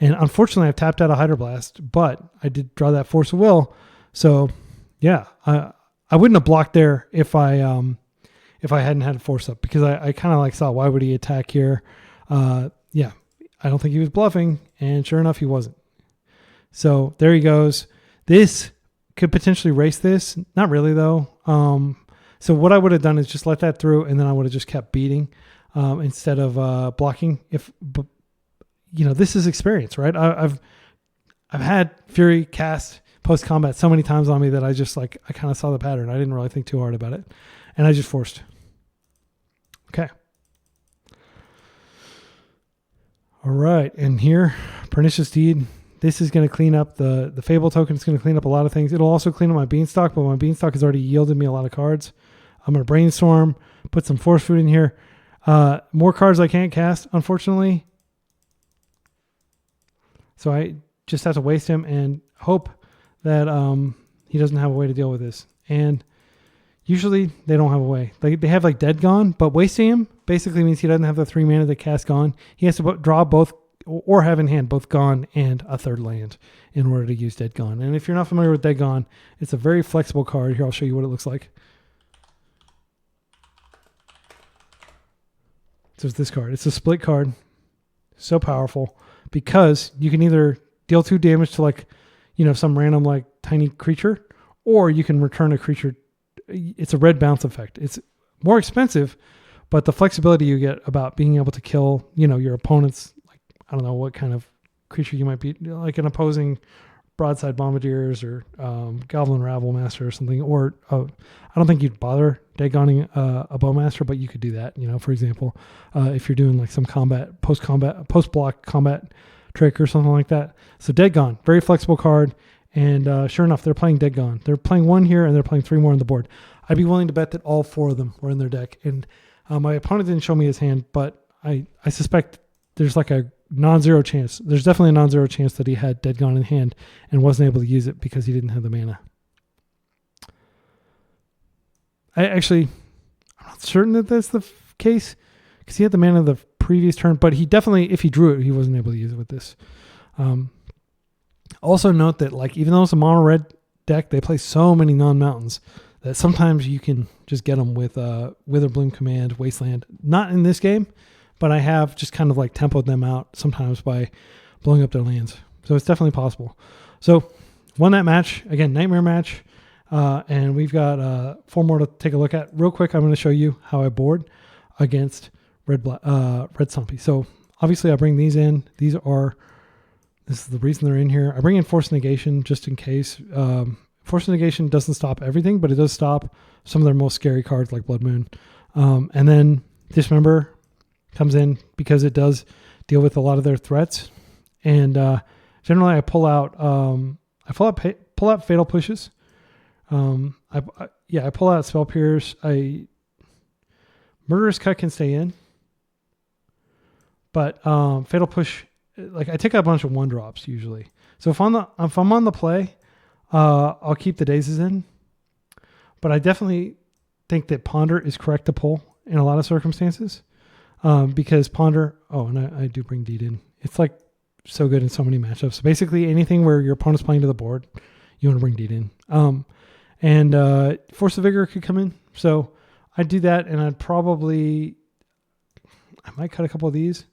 Speaker 1: And unfortunately, I've tapped out a Hydroblast, but I did draw that Force of Will. So, yeah, I wouldn't have blocked there if I hadn't had a Force up, because I kind of like saw, why would he attack here? Yeah, I don't think he was bluffing, and sure enough, he wasn't. So there he goes. This could potentially race this. Not really, though. So what I would have done is just let that through, and then I would have just kept beating instead of blocking. But this is experience, right? I've had Fury cast post combat so many times on me that I kind of saw the pattern. I didn't really think too hard about it, and I just forced. Okay. All right, and here, Pernicious Deed. This is going to clean up the Fable token. It's going to clean up a lot of things. It'll also clean up my Beanstalk, but my Beanstalk has already yielded me a lot of cards. I'm going to Brainstorm, put some Force Food in here. More cards I can't cast, unfortunately. So I just have to waste him and hope that he doesn't have a way to deal with this. And usually they don't have a way. They have Dead Gone, but wasting him basically means he doesn't have the 3 mana to cast Gone. He has to draw both, or have in hand both Gone and a 3rd land in order to use Dead Gone. And if you're not familiar with Dead Gone, it's a very flexible card. Here, I'll show you what it looks like. So it's this card. It's a split card. So powerful because you can either deal 2 damage to some random tiny creature, or you can return a creature. It's a red bounce effect. It's more expensive, but the flexibility you get about being able to kill, your opponent's, I don't know what kind of creature you might be, like an opposing Broadside Bombardiers or Goblin Rabble Master or something, or I don't think you'd bother dead-gonning a Bowmaster, but you could do that, for example, if you're doing like some post-block combat trick or something like that. So Dead Gone, very flexible card, and sure enough, they're playing Dead Gone. They're playing 1 here, and they're playing 3 more on the board. I'd be willing to bet that all 4 of them were in their deck, and my opponent didn't show me his hand, but I suspect there's like a non-zero chance. There's definitely a non-zero chance that he had Dead Gone in hand and wasn't able to use it because he didn't have the mana. I'm not certain that that's the case because he had the mana the previous turn, but he definitely, if he drew it, he wasn't able to use it with this. Also note that like even though it's a mono red deck, they play so many non-mountains that sometimes you can just get them with Witherbloom Command, Wasteland. Not in this game, but I have just kind of like tempoed them out sometimes by blowing up their lands. So it's definitely possible. So won that match. Again, Nightmare match. And we've got 4 more to take a look at. Real quick, I'm going to show you how I board against Red Stumpy. So obviously I bring these in. This is the reason they're in here. I bring in Force Negation just in case. Force Negation doesn't stop everything, but it does stop some of their most scary cards like Blood Moon. And then Dismember comes in because it does deal with a lot of their threats. And generally I pull out Fatal Pushes. I pull out Spell Pierce. Murderous Cut can stay in. But Fatal Push, like I take out a bunch of 1-drops usually. So if I'm on the play, I'll keep the Dazes in. But I definitely think that Ponder is correct to pull in a lot of circumstances. Because Ponder, and I do bring Deed in. It's like so good in so many matchups. So basically anything where your opponent's playing to the board, you want to bring Deed in. And Force of Vigor could come in. So I'd do that, and I might cut a couple of these.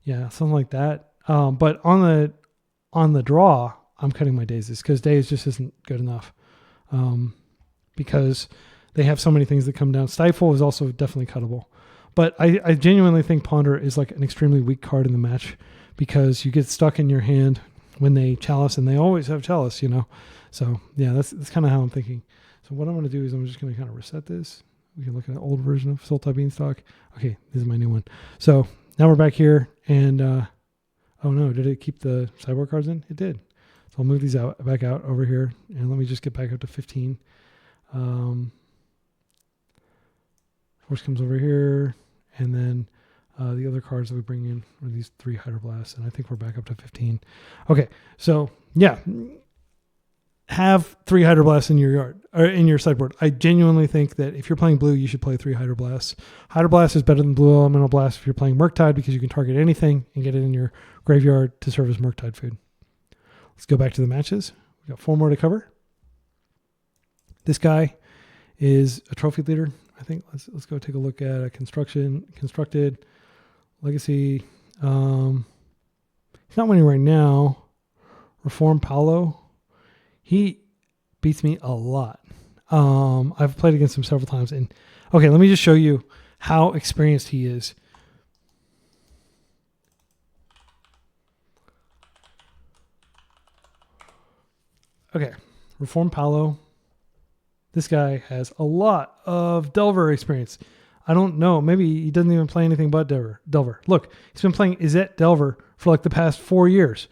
Speaker 1: Yeah, something like that. But on the draw, I'm cutting my Dazes because Daze just isn't good enough. Because they have so many things that come down. Stifle is also definitely cuttable. But I genuinely think Ponder is like an extremely weak card in the match because you get stuck in your hand when they Chalice, and they always have Chalice, So yeah, that's kind of how I'm thinking. So what I'm going to do is I'm just going to kind of reset this. We can look at an old version of Sultai Beanstalk. Okay, this is my new one. So now we're back here, and oh no, did it keep the sideboard cards in? It did. So I'll move these back out over here, and let me just get back up to 15. Force comes over here, and then the other cards that we bring in are these 3 Hydroblasts, and I think we're back up to 15. Okay, so yeah, have 3 Hydroblasts in your yard or in your sideboard. I genuinely think that if you're playing blue, you should play 3 Hydroblasts. Hydroblast is better than Blue Elemental Blast if you're playing Murktide because you can target anything and get it in your graveyard to serve as Murktide food. Let's go back to the matches. We've got 4 more to cover. This guy is a trophy leader. I think let's go take a look at a constructed legacy. He's not winning right now. Reform Paolo. He beats me a lot. I've played against him several times. And okay, let me just show you how experienced he is. Okay, Reform Paolo. This guy has a lot of Delver experience. I don't know. Maybe he doesn't even play anything but Delver. Look, he's been playing Izzet Delver for like the past 4 years.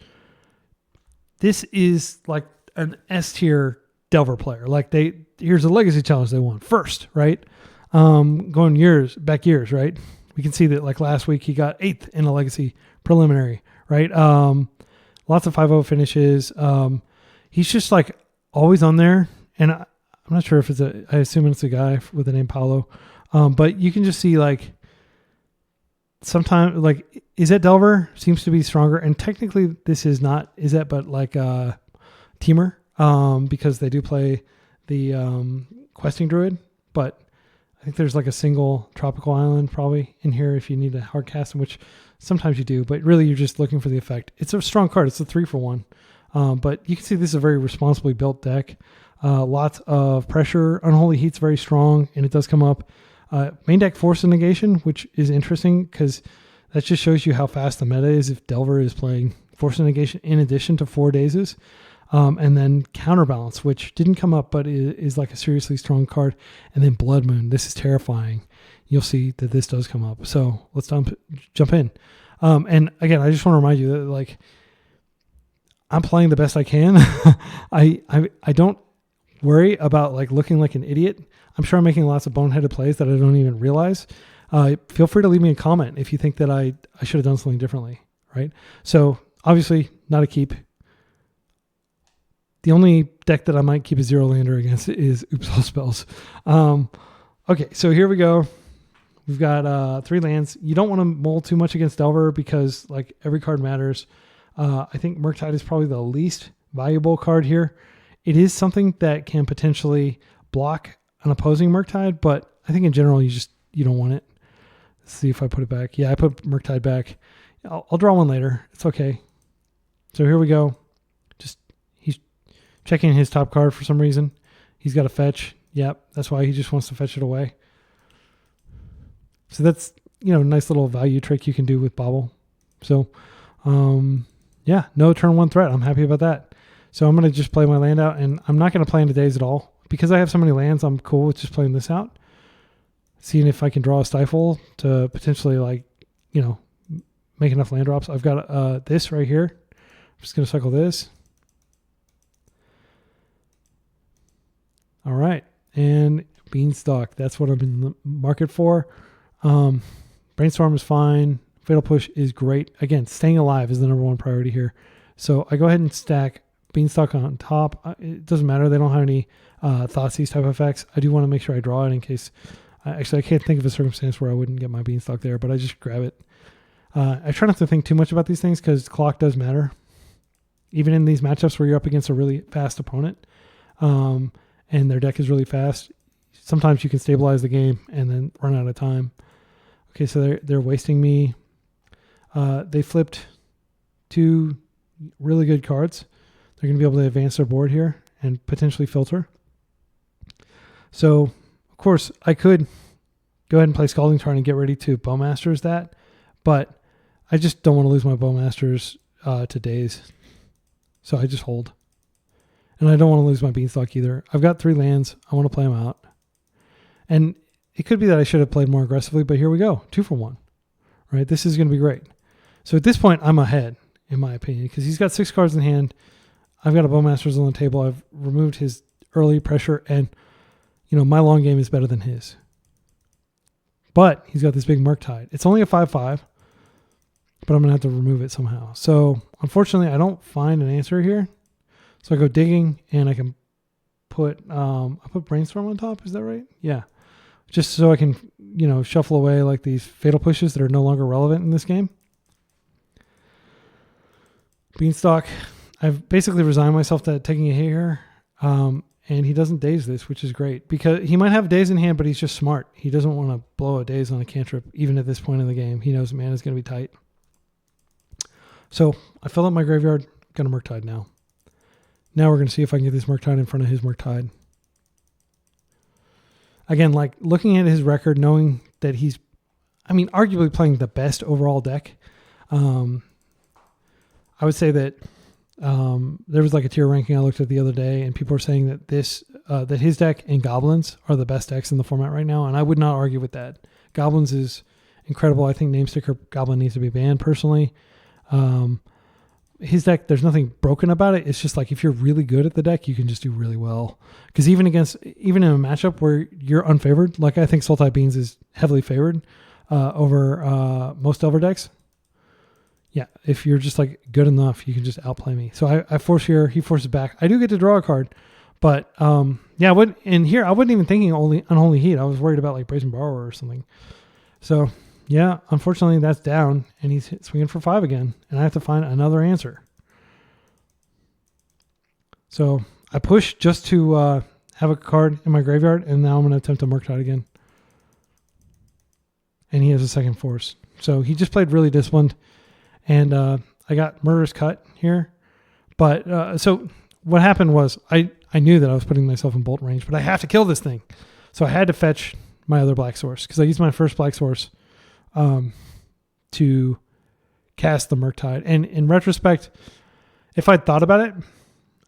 Speaker 1: This is like an S tier Delver player. Like here's a legacy challenge they won first, right? Going years, right? We can see that like last week he got 8th in a legacy preliminary, right? Lots of 5-0 finishes. He's just like always on there. And I'm not sure if I assume it's a guy with the name Paolo. But you can just see like sometimes like Izzet Delver seems to be stronger. And technically this is not Izzet, but like Teamer, because they do play the questing druid. But I think there's like a single tropical island probably in here if you need a hard cast, which sometimes you do. But really you're just looking for the effect. It's a strong card. It's a 3-for-1. But you can see this is a very responsibly built deck. Lots of pressure. Unholy Heat's very strong, and it does come up. Main deck Force of Negation, which is interesting because that just shows you how fast the meta is if Delver is playing Force of Negation in addition to 4 Dazes. And then Counterbalance, which didn't come up, but is like a seriously strong card. And then Blood Moon. This is terrifying. You'll see that this does come up. So let's jump in. And again, I just want to remind you that like I'm playing the best I can. I don't worry about like looking like an idiot. I'm sure I'm making lots of boneheaded plays that I don't even realize. Feel free to leave me a comment if you think that I should have done something differently, right? So obviously not a keep. The only deck that I might keep a 0-lander against is Oops All Spells. Okay, so here we go. We've got 3 lands. You don't want to mull too much against Delver because like every card matters. I think Murktide is probably the least valuable card here. It is something that can potentially block an opposing Murktide, but I think in general you don't want it. Let's see if I put it back. Yeah, I put Murktide back. I'll draw one later. It's okay. So here we go. He's checking his top card for some reason. He's got a fetch. Yep, that's why he just wants to fetch it away. So that's, nice little value trick you can do with Bobble. So, yeah, no turn 1 threat. I'm happy about that. So I'm going to just play my land out, and I'm not going to play into days at all. Because I have so many lands, I'm cool with just playing this out. Seeing if I can draw a Stifle to potentially, make enough land drops. I've got this right here. I'm just going to cycle this. All right. And Beanstalk. That's what I'm in the market for. Brainstorm is fine. Fatal Push is great. Again, staying alive is the number 1 priority here. So I go ahead and stack Beanstalk on top. It doesn't matter. They don't have any Thoughtseize type effects. I do want to make sure I draw it in case. Actually, I can't think of a circumstance where I wouldn't get my Beanstalk there, but I just grab it. I try not to think too much about these things because clock does matter. Even in these matchups where you're up against a really fast opponent and their deck is really fast, sometimes you can stabilize the game and then run out of time. Okay, so they're wasting me. They flipped 2 really good cards. They're going to be able to advance their board here and potentially filter. So, of course, I could go ahead and play Scalding Tarn and get ready to Bowmasters that, but I just don't want to lose my Bowmasters to days. So I just hold. And I don't want to lose my Beanstalk either. I've got 3 lands. I want to play them out. And it could be that I should have played more aggressively, but here we go. 2 for 1. Right? This is going to be great. So at this point, I'm ahead, in my opinion, because he's got 6 cards in hand. I've got a Bowmasters on the table. I've removed his early pressure, and my long game is better than his. But he's got this big Murktide. It's only a 5/5, but I'm going to have to remove it somehow. So unfortunately, I don't find an answer here. So I go digging, and I can put I put Brainstorm on top. Is that right? Yeah. Just so I can, shuffle away like these Fatal Pushes that are no longer relevant in this game. Beanstalk. I've basically resigned myself to taking a hit here. And he doesn't daze this, which is great because he might have a daze in hand, but he's just smart. He doesn't want to blow a daze on a cantrip, even at this point in the game. He knows mana is going to be tight. So I fill up my graveyard. Got a Murktide now. Now we're going to see if I can get this Murktide in front of his Murktide. Again, like looking at his record, knowing that he's, arguably playing the best overall deck. I would say that there was like a tier ranking I looked at the other day, and people are saying that that his deck and Goblins are the best decks in the format right now, and I would not argue with that. Goblins is incredible. I think Namesticker Goblin needs to be banned personally. His deck, there's nothing broken about it. It's just like if you're really good at the deck, you can just do really well. Because even in a matchup where you're unfavored, like I think Sultai Beans is heavily favored over most Delver decks. Yeah, if you're just like good enough, you can just outplay me. So I force here, he forces back. I do get to draw a card, but yeah, I wasn't even thinking Unholy Heat. I was worried about like Brazen Borrower or something. So yeah, unfortunately that's down, and he's swinging for 5 again, and I have to find another answer. So I push just to have a card in my graveyard, and now I'm going to attempt to Murktide again. And he has a second force. So he just played really disciplined. And I got Murderous Cut here. But so what happened was I knew that I was putting myself in bolt range, but I have to kill this thing. So I had to fetch my other black source because I used my first black source to cast the Murktide. And in retrospect, if I'd thought about it,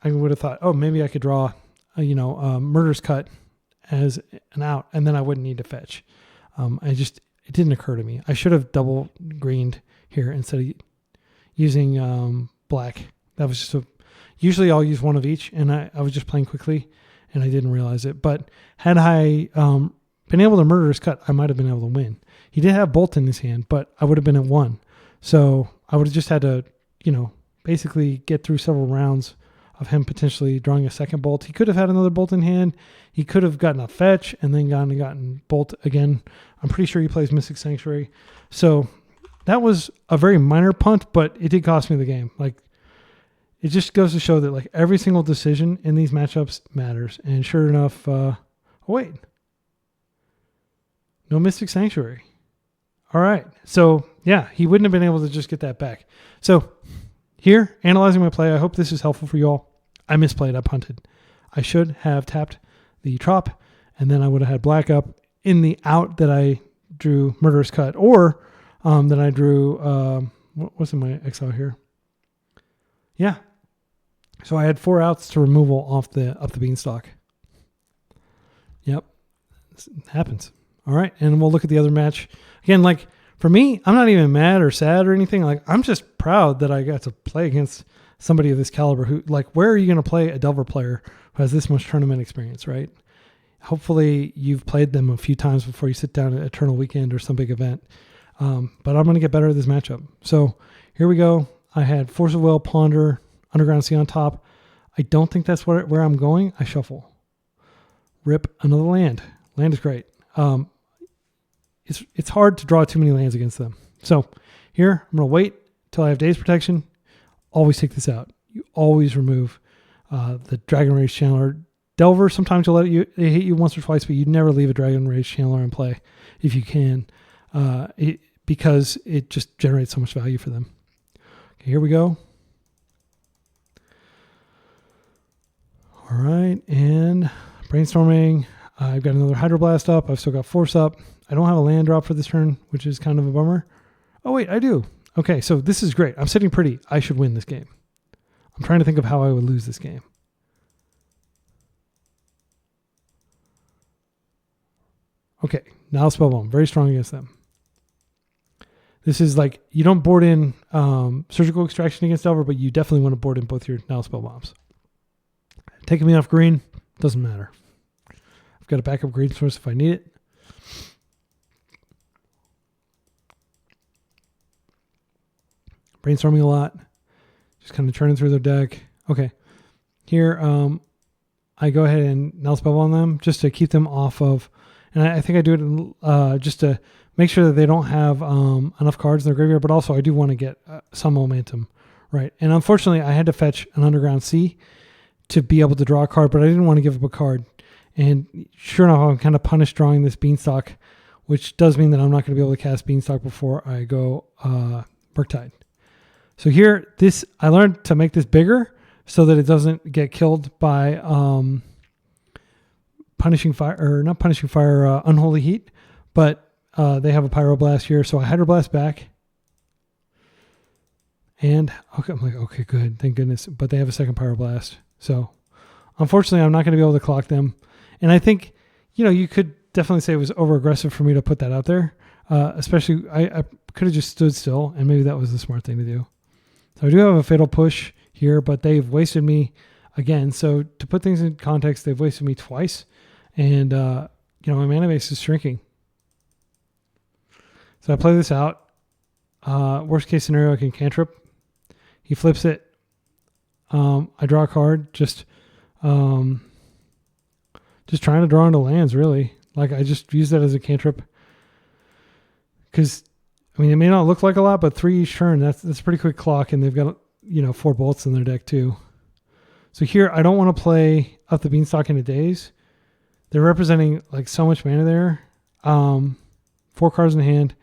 Speaker 1: I would have thought, oh, maybe I could draw, Murder's Cut as an out, and then I wouldn't need to fetch. It didn't occur to me. I should have double greened here instead of using black. That was just usually I'll use one of each, and I was just playing quickly, and I didn't realize it. But had I been able to Murder's Cut, I might have been able to win. He did have Bolt in his hand, but I would have been at 1. So I would have just had to, basically get through several rounds of him potentially drawing a second Bolt. He could have had another Bolt in hand. He could have gotten a fetch and then gotten Bolt again. I'm pretty sure he plays Mystic Sanctuary. So that was a very minor punt, but it did cost me the game. Like, it just goes to show that like every single decision in these matchups matters. And sure enough, oh wait, no Mystic Sanctuary. All right. So yeah, he wouldn't have been able to just get that back. So here, analyzing my play, I hope this is helpful for you all. I misplayed. I punted. I should have tapped the Trop, and then I would have had black up in the out that I drew Murderous Cut, or that I drew, what's in my exile here? Yeah. So I had 4 outs to removal off the Beanstalk. Yep. It happens. All right. And we'll look at the other match. Again, like, for me, I'm not even mad or sad or anything. Like, I'm just proud that I got to play against somebody of this caliber who, like, where are you going to play a Delver player who has this much tournament experience, right? Hopefully you've played them a few times before you sit down at Eternal Weekend or some big event. But I'm going to get better at this matchup. So here we go. I had Force of Will, Ponder, Underground Sea on top. I don't think that's where I'm going. I shuffle. Rip another land. Land is great. It's hard to draw too many lands against them. So here, I'm going to wait till I have Daze Protection. Always take this out. You always remove the Dragon Rage Channeler. Delver, sometimes they hit you once or twice, but you never leave a Dragon Rage Channeler in play if you can, because it just generates so much value for them. Okay, here we go. All right, and brainstorming. I've got another Hydroblast up. I've still got Force up. I don't have a land drop for this turn, which is kind of a bummer. Oh, wait, I do. Okay, so this is great. I'm sitting pretty. I should win this game. I'm trying to think of how I would lose this game. Okay, now Spellbomb. Very strong against them. This is like, you don't board in Surgical Extraction against Delver, but you definitely want to board in both your Now Spellbombs. Taking me off green, doesn't matter. I've got a backup green source if I need it. Brainstorming a lot. Just kind of churning through their deck. Okay. Here, I go ahead and Now Spellbomb them just to keep them off of, and I think I do it just to make sure that they don't have enough cards in their graveyard, but also I do want to get some momentum, right? And unfortunately, I had to fetch an Underground Sea to be able to draw a card, but I didn't want to give up a card. And sure enough, I'm kind of punished drawing this Beanstalk, which does mean that I'm not going to be able to cast Beanstalk before I go Murktide. So here, I learned to make this bigger so that it doesn't get killed by Punishing Fire, or not Punishing Fire, Unholy Heat, but they have a Pyroblast here, so I Hydroblast back. And okay, I'm like, okay, good, thank goodness. But they have a second Pyroblast. So unfortunately, I'm not going to be able to clock them. And I think, you could definitely say it was over aggressive for me to put that out there. Especially, I could have just stood still, and maybe that was the smart thing to do. So I do have a Fatal Push here, but they've wasted me again. So to put things in context, they've wasted me twice. And, my mana base is shrinking. So I play this out. Worst case scenario, I can cantrip. He flips it. I draw a card. Just trying to draw into lands, really. Like, I just use that as a cantrip. Because, it may not look like a lot, but 3 each turn, that's a pretty quick clock, and they've got, 4 bolts in their deck, too. So here, I don't want to play up the Beanstalk into Daze. They're representing, like, so much mana there. 4 cards in hand.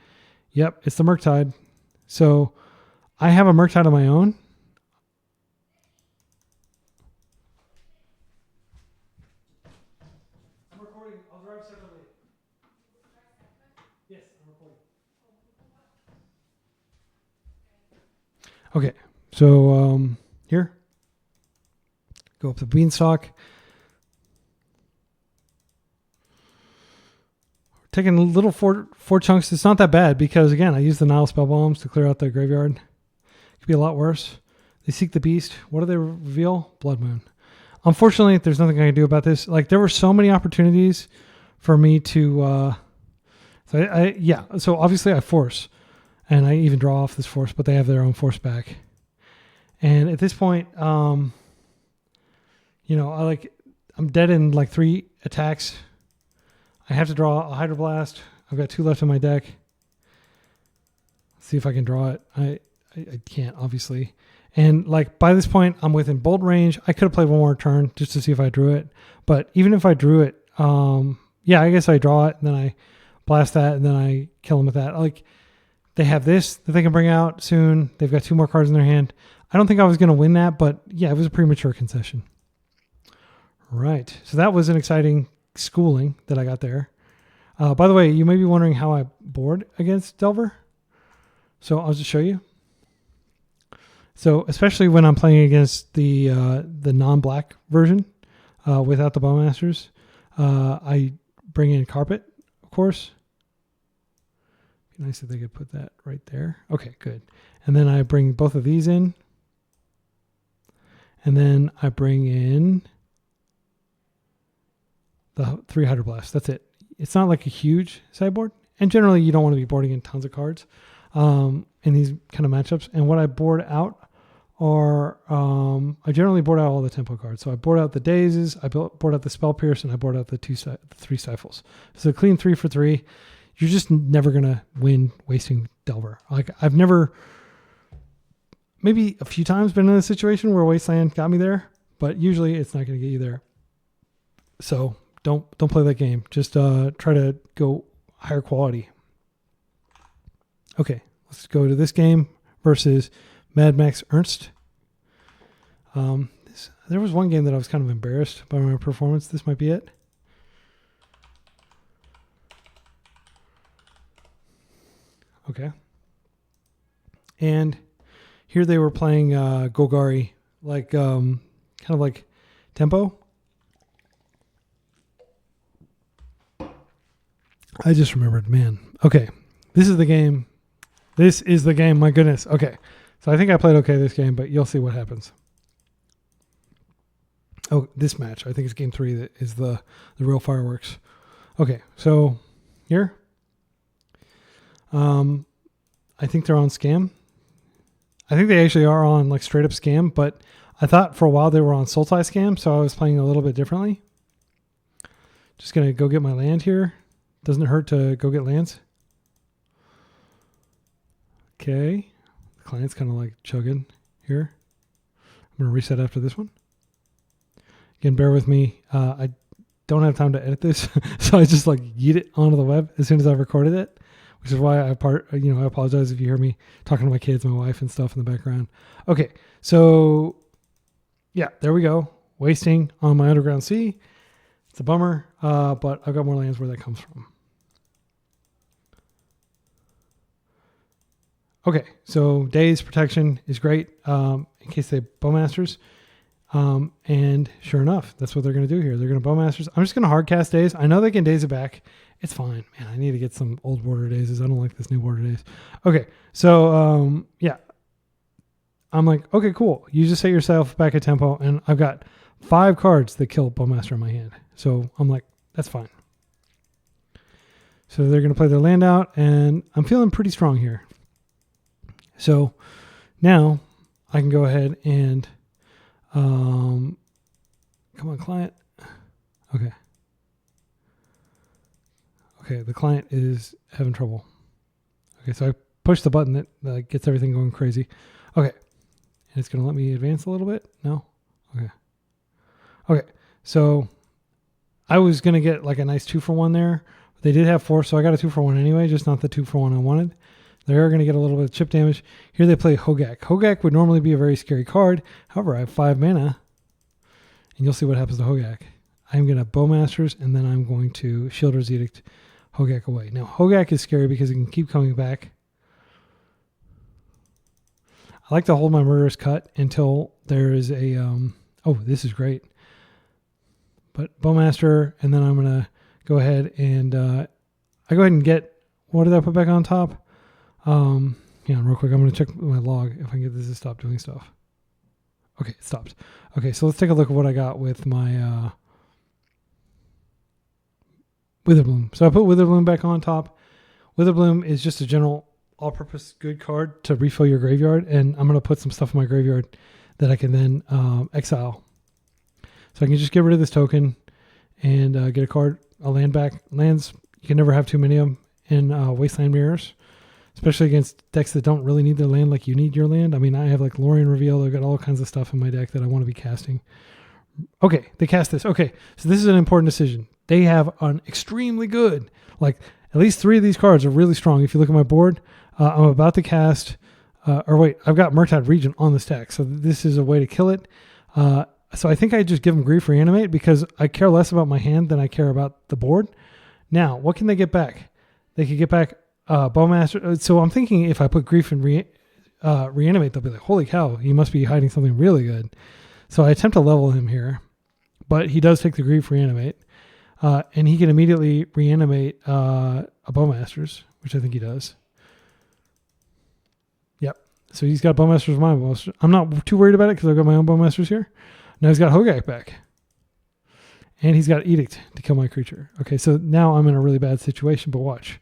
Speaker 1: Yep, it's the Murktide. So I have a Murktide of my own. I'm recording. I'll drive separately. Yes, I'm recording. Okay, so here. Go up to Beanstalk. Taking little four chunks. It's not that bad because, again, I use the Nile Spell Bombs to clear out the graveyard. It could be a lot worse. They seek the beast. What do they reveal? Blood Moon. Unfortunately, there's nothing I can do about this. Like, there were so many opportunities for me to... So obviously I force. And I even draw off this force, but they have their own force back. And at this point, I'm dead in like 3 attacks. I have to draw a Hydroblast. I've got 2 left in my deck. Let's see if I can draw it. I can't, obviously. And like by this point, I'm within bolt range. I could have played one more turn just to see if I drew it. But even if I drew it, I guess I draw it and then I blast that and then I kill them with that. Like, they have this that they can bring out soon. They've got 2 more cards in their hand. I don't think I was going to win that, but yeah, it was a premature concession. Right. So that was an exciting schooling that I got there. By the way, you may be wondering how I board against Delver. So I'll just show you. So especially when I'm playing against the non-black version without the Bowmasters, I bring in Carpet, of course. Be nice if they could put that right there. Okay, good. And then I bring both of these in. And then I bring in the 3 Hydroblasts. That's it. It's not like a huge sideboard. And generally, you don't want to be boarding in tons of cards in these kind of matchups. And what I board out are, I generally board out all the tempo cards. So I board out the Dazes, I board out the Spell Pierce, and I board out the 3 Stifles. So clean 3 for 3. You're just never going to win wasting Delver. Like, I've never, maybe a few times been in a situation where Wasteland got me there, but usually it's not going to get you there. So don't play that game. Just try to go higher quality. Okay, let's go to this game versus Mad Max Ernst. There was one game that I was kind of embarrassed by my performance. This might be it. Okay. And here they were playing Golgari, like kind of like tempo. I just remembered, man. Okay. This is the game. This is the game. My goodness. Okay. So I think I played okay this game, but you'll see what happens. Oh, this match. I think it's game 3 that is the real fireworks. Okay. So here. I think they're on Scam. I think they actually are on like straight up Scam, but I thought for a while they were on Sultai Scam, so I was playing a little bit differently. Just going to go get my land here. Doesn't hurt to go get lands. Okay. The client's kind of like chugging here. I'm going to reset after this one. Again, bear with me. I don't have time to edit this, so I just like yeet it onto the web as soon as I've recorded it. Which is why I apologize if you hear me talking to my kids, my wife, and stuff in the background. Okay, so yeah, there we go. Wasting on my Underground Sea. It's a bummer, but I've got more lands where that comes from. Okay, so Daze Protection is great in case they Bowmasters. And sure enough, that's what they're going to do here. They're going to Bowmasters. I'm just going to hardcast Daze. I know they can Daze it back. It's fine. Man, I need to get some old border Dazes. I don't like this new border Daze. Okay, so yeah. I'm like, okay, cool. You just set yourself back at tempo, and I've got 5 cards that kill Bowmaster in my hand. So I'm like, that's fine. So they're going to play their land out, and I'm feeling pretty strong here. So now I can go ahead and come on, client. Okay. Okay, the client is having trouble. Okay, so I push the button that gets everything going crazy. Okay. And it's going to let me advance a little bit? No? Okay. Okay, so I was going to get like a nice 2-for-1 there. They did have 4, so I got a 2-for-1 anyway, just not the 2-for-1 I wanted. They're going to get a little bit of chip damage. Here they play Hogak. Hogak would normally be a very scary card. However, I have 5 mana. And you'll see what happens to Hogak. I'm going to Bowmasters, and then I'm going to Shielder's Edict Hogak away. Now, Hogak is scary because it can keep coming back. I like to hold my Murderous Cut until there is a Oh, this is great. But Bowmaster, and then I'm going to go ahead and I go ahead and get, what did I put back on top? Yeah, real quick, I'm going to check my log if I can get this to stop doing stuff. Okay, it stopped. Okay, so let's take a look at what I got with my Witherbloom. So I put Witherbloom back on top. Witherbloom is just a general all-purpose good card to refill your graveyard, and I'm going to put some stuff in my graveyard that I can then exile. So I can just get rid of this token and get a land back. Lands, you can never have too many of them in Wasteland Mirrors, especially against decks that don't really need their land like you need your land. I mean, I have like Lorien Reveal. I've got all kinds of stuff in my deck that I want to be casting. Okay, they cast this. Okay, so this is an important decision. They have an extremely good, like at least 3 of these cards are really strong. If you look at my board, I'm about to cast, I've got Murktide Regent on this deck. So this is a way to kill it. So I think I just give them Grief Reanimate because I care less about my hand than I care about the board. Now, what can they get back? They could get back Bowmaster. So I'm thinking if I put Grief and Reanimate, they'll be like, holy cow, he must be hiding something really good. So I attempt to level him here, but he does take the Grief Reanimate. And he can immediately reanimate a Bowmasters, which I think he does. Yep. So he's got Bowmasters of my Bowmasters. I'm not too worried about it because I've got my own Bowmasters here. Now he's got Hogak back. And he's got Edict to kill my creature. Okay, so now I'm in a really bad situation, but watch.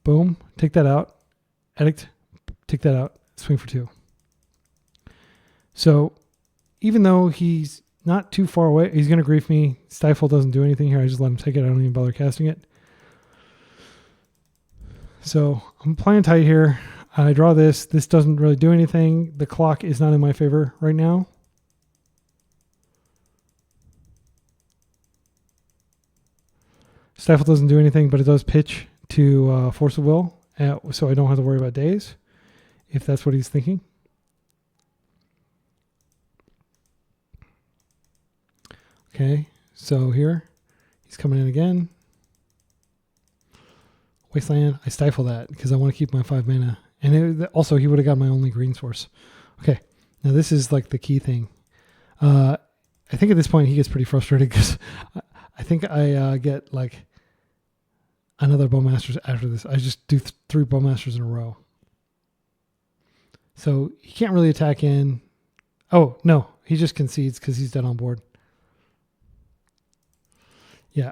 Speaker 1: Boom. Take that out. Edict. Take that out. Swing for 2. So even though he's not too far away, he's going to grief me. Stifle doesn't do anything here. I just let him take it. I don't even bother casting it. So I'm playing tight here. I draw this. This doesn't really do anything. The clock is not in my favor right now. Stifle doesn't do anything, but it does pitch to Force of Will, so I don't have to worry about days, if that's what he's thinking. Okay, so here, he's coming in again. Wasteland, I stifle that because I want to keep my 5 mana. And also, he would have got my only green source. Okay, now this is like the key thing. I think at this point he gets pretty frustrated because I think I get like another Bowmasters after this. I just do 3 Bowmasters in a row. So he can't really attack in. Oh, no, he just concedes because he's dead on board. Yeah.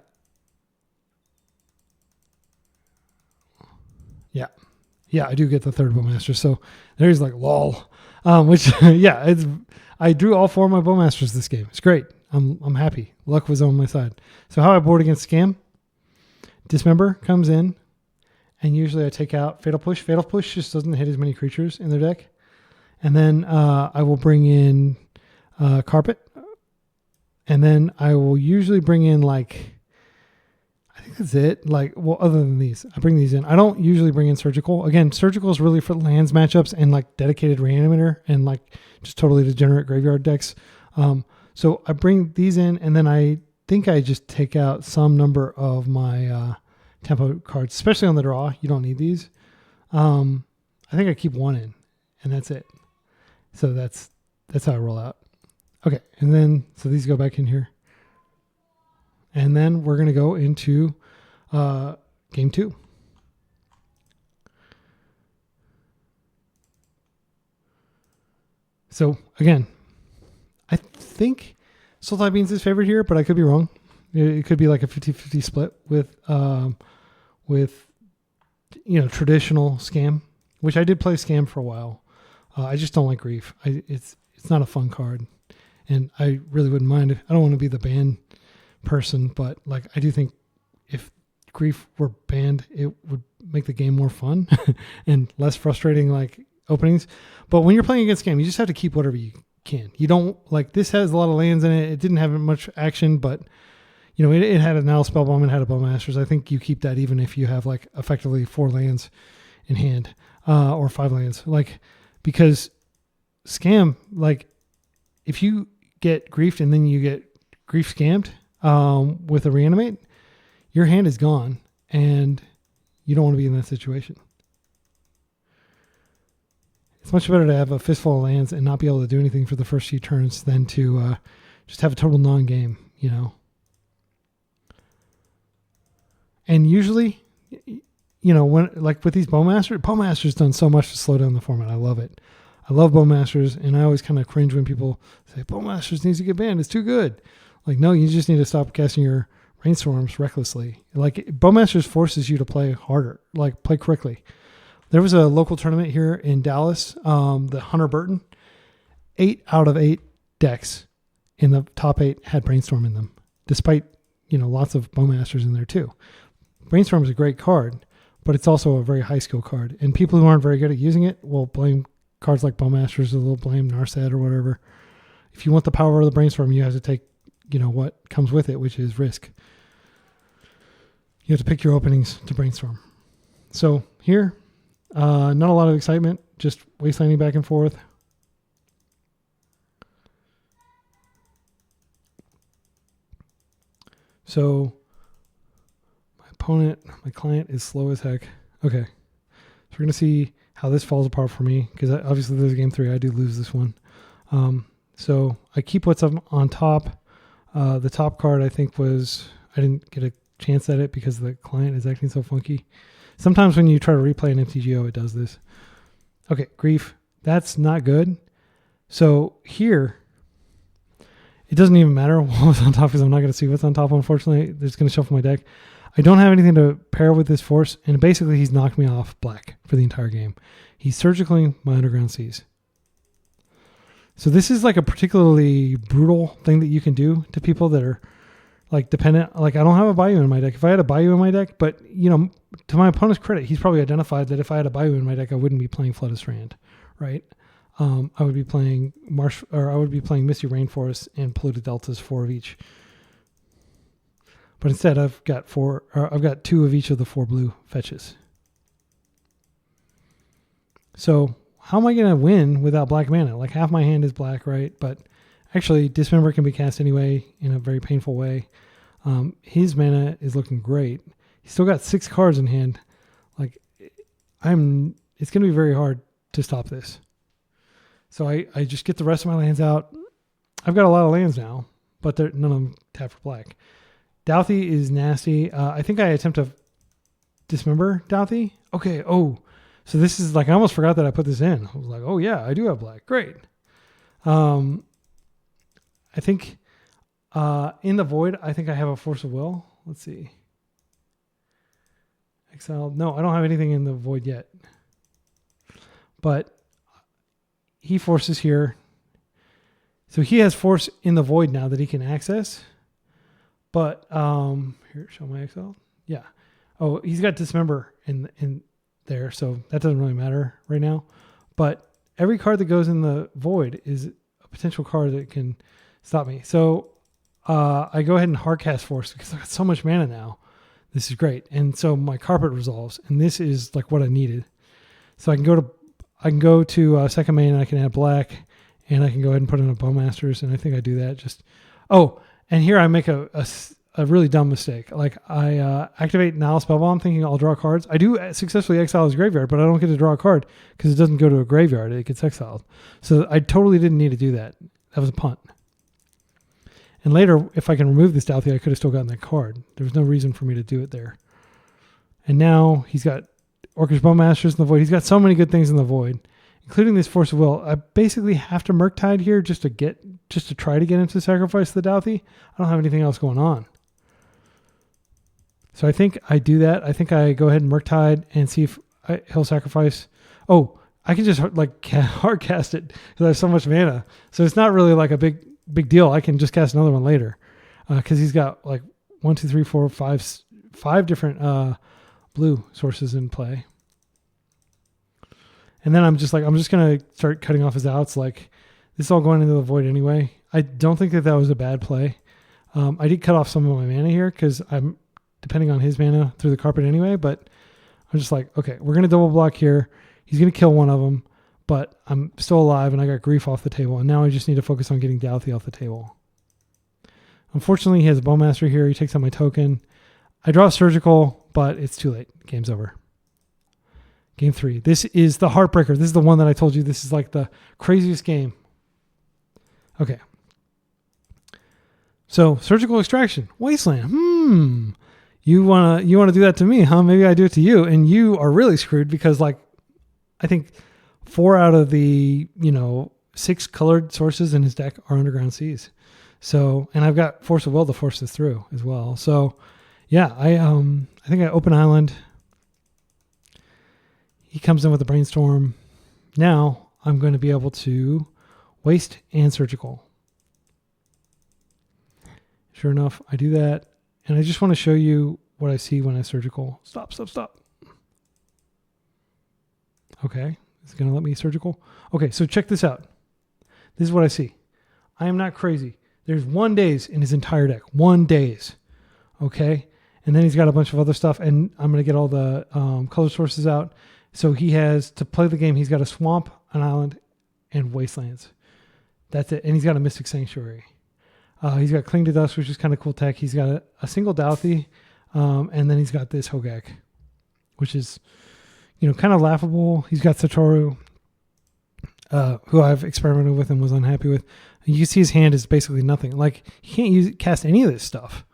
Speaker 1: Yeah. Yeah, I do get the 3rd Bowmaster. So there's like lol. Which yeah, I drew all 4 of my Bowmasters this game. It's great. I'm happy. Luck was on my side. So how I board against Scam? Dismember comes in, and usually I take out Fatal Push. Fatal Push just doesn't hit as many creatures in their deck. And then I will bring in Carpet. And then I will usually bring in like, I think that's it. Like, well, other than these, I bring these in. I don't usually bring in Surgical. Again, Surgical is really for lands matchups and like dedicated Reanimator and like just totally degenerate graveyard decks. So I bring these in, and then I think I just take out some number of my tempo cards, especially on the draw. You don't need these. I think I keep 1 in, and that's it. So that's how I roll out. Okay, and then so these go back in here. And then we're going to go into game 2. So again, I think Sultai Beans is favored here, but I could be wrong. It could be like a 50-50 split with traditional Scam, which I did play Scam for a while. I just don't like Grief. It's not a fun card, and I really wouldn't mind. I don't want to be the ban person, but like I do think if Grief were banned, it would make the game more fun and less frustrating like openings. But when you're playing against Scam, you just have to keep whatever you can. You don't like this has a lot of lands in it. It didn't have much action, but it had an Owl Spellbomb and had a Bowmasters. I think you keep that even if you have like effectively 4 lands in hand or 5 lands, like because Scam, like if you get griefed and then you get grief scammed with a reanimate, your hand is gone and you don't want to be in that situation. It's much better to have a fistful of lands and not be able to do anything for the first few turns than to just have a total non-game, you know. And usually, you know, when like with these Bowmaster's done so much to slow down the format. I love it. I love Bowmasters, and I always kind of cringe when people say Bowmasters needs to get banned. It's too good. Like, no, you just need to stop casting your Rainstorms recklessly. Like, Bowmasters forces you to play harder, like play quickly. There was a local tournament here in Dallas, the Hunter Burton. 8 out of 8 decks in the top 8 had Brainstorm in them, despite, you know, lots of Bowmasters in there too. Brainstorm is a great card, but it's also a very high skill card. And people who aren't very good at using it will blame cards like Bowmasters, or they'll blame Narset or whatever. If you want the power of the Brainstorm, you have to take, you know, what comes with it, which is risk. You have to pick your openings to Brainstorm. So here, not a lot of excitement, just wastelanding back and forth. So my client is slow as heck. Okay. So we're going to see how this falls apart for me, because obviously there's game 3. I do lose this one. So I keep what's up on top. The top card I think was, I didn't get a chance at it because the client is acting so funky. Sometimes when you try to replay an MTGO, it does this. Okay, Grief. That's not good. So here, it doesn't even matter what was on top because I'm not going to see what's on top, unfortunately. They're just going to shuffle my deck. I don't have anything to pair with this force, and basically he's knocked me off black for the entire game. He's surgically my Underground Seas. So this is like a particularly brutal thing that you can do to people that are like dependent. Like, I don't have a Bayou in my deck. If I had a Bayou in my deck, but, you know, to my opponent's credit, he's probably identified that if I had a Bayou in my deck, I wouldn't be playing Flooded Strand, right? I would be playing Misty Rainforest and Polluted Deltas, 4 of each. But instead, I've got 2 of each of the 4 blue fetches. So how am I going to win without black mana? Like, half my hand is black, right? But actually, Dismember can be cast anyway in a very painful way. His mana is looking great. He's still got 6 cards in hand. Like, it's going to be very hard to stop this. So I just get the rest of my lands out. I've got a lot of lands now, but none of them tap for black. Douthie is nasty. I think I attempt to Dismember Douthie. Okay, so this is like, I almost forgot that I put this in. I was like, oh yeah, I do have black. Great. I think in the Void, I think I have a Force of Will. Let's see. Exile. No, I don't have anything in the Void yet. But he forces here. So he has Force in the Void now that he can access. But here, show my exile. Yeah. Oh, he's got Dismember in there, so that doesn't really matter right now. But every card that goes in the Void is a potential card that can stop me. So I go ahead and hardcast Force because I got so much mana now. This is great. And so my Carpet resolves, and this is like what I needed. So I can go to second main, and I can add black, and I can go ahead and put in a Bowmasters, and I think I do that. And here I make a really dumb mistake. Like, I activate Nile Spellbomb thinking I'll draw cards. I do successfully exile his graveyard, but I don't get to draw a card because it doesn't go to a graveyard. It gets exiled. So I totally didn't need to do that. That was a punt. And later, if I can remove this Douthie, I could have still gotten that card. There was no reason for me to do it there. And now he's got Orcish Bowmasters in the Void. He's got so many good things in the Void, including this Force of Will. I basically have to Murktide here just to try to get him to sacrifice the Douthie. I don't have anything else going on. So I think I do that. I think I go ahead and Murktide and see if he'll sacrifice. Oh, I can just like hard cast it because I have so much mana. So it's not really like a big deal. I can just cast another one later because he's got like 1, 2, 3, 4, 5 different blue sources in play. And then I'm just going to start cutting off his outs. Like, this is all going into the Void anyway. I don't think that was a bad play. I did cut off some of my mana here because I'm depending on his mana through the Carpet anyway, but I'm just like, okay, we're going to double block here. He's going to kill one of them, but I'm still alive and I got Grief off the table. And now I just need to focus on getting Douthie off the table. Unfortunately, he has a Bowmaster here. He takes out my token. I draw Surgical, but it's too late. Game's over. Game 3. This is the heartbreaker. This is the one that I told you. This is like the craziest game. Okay. So surgical extraction, wasteland. You wanna do that to me, huh? Maybe I do it to you, and you are really screwed because like I think 4 out of the 6 colored sources in his deck are underground seas. So, and I've got Force of Will to force this through as well. So, yeah, I think I open island. He comes in with a brainstorm. Now I'm going to be able to waste and surgical. Sure enough, I do that. And I just want to show you what I see when I surgical. Stop. Okay. It's going to let me surgical. Okay. So check this out. This is what I see. I am not crazy. There's 1 days in his entire deck. 1 days. Okay. And then he's got a bunch of other stuff, and I'm going to get all the color sources out. So he has, to play the game, he's got a swamp, an island, and wastelands. That's it. And he's got a Mystic Sanctuary. He's got Cling to Dust, which is kind of cool tech. He's got a single Douthie, and then he's got this Hogak, which is, kind of laughable. He's got Satoru, who I've experimented with and was unhappy with. You can see his hand is basically nothing. Like, he can't cast any of this stuff.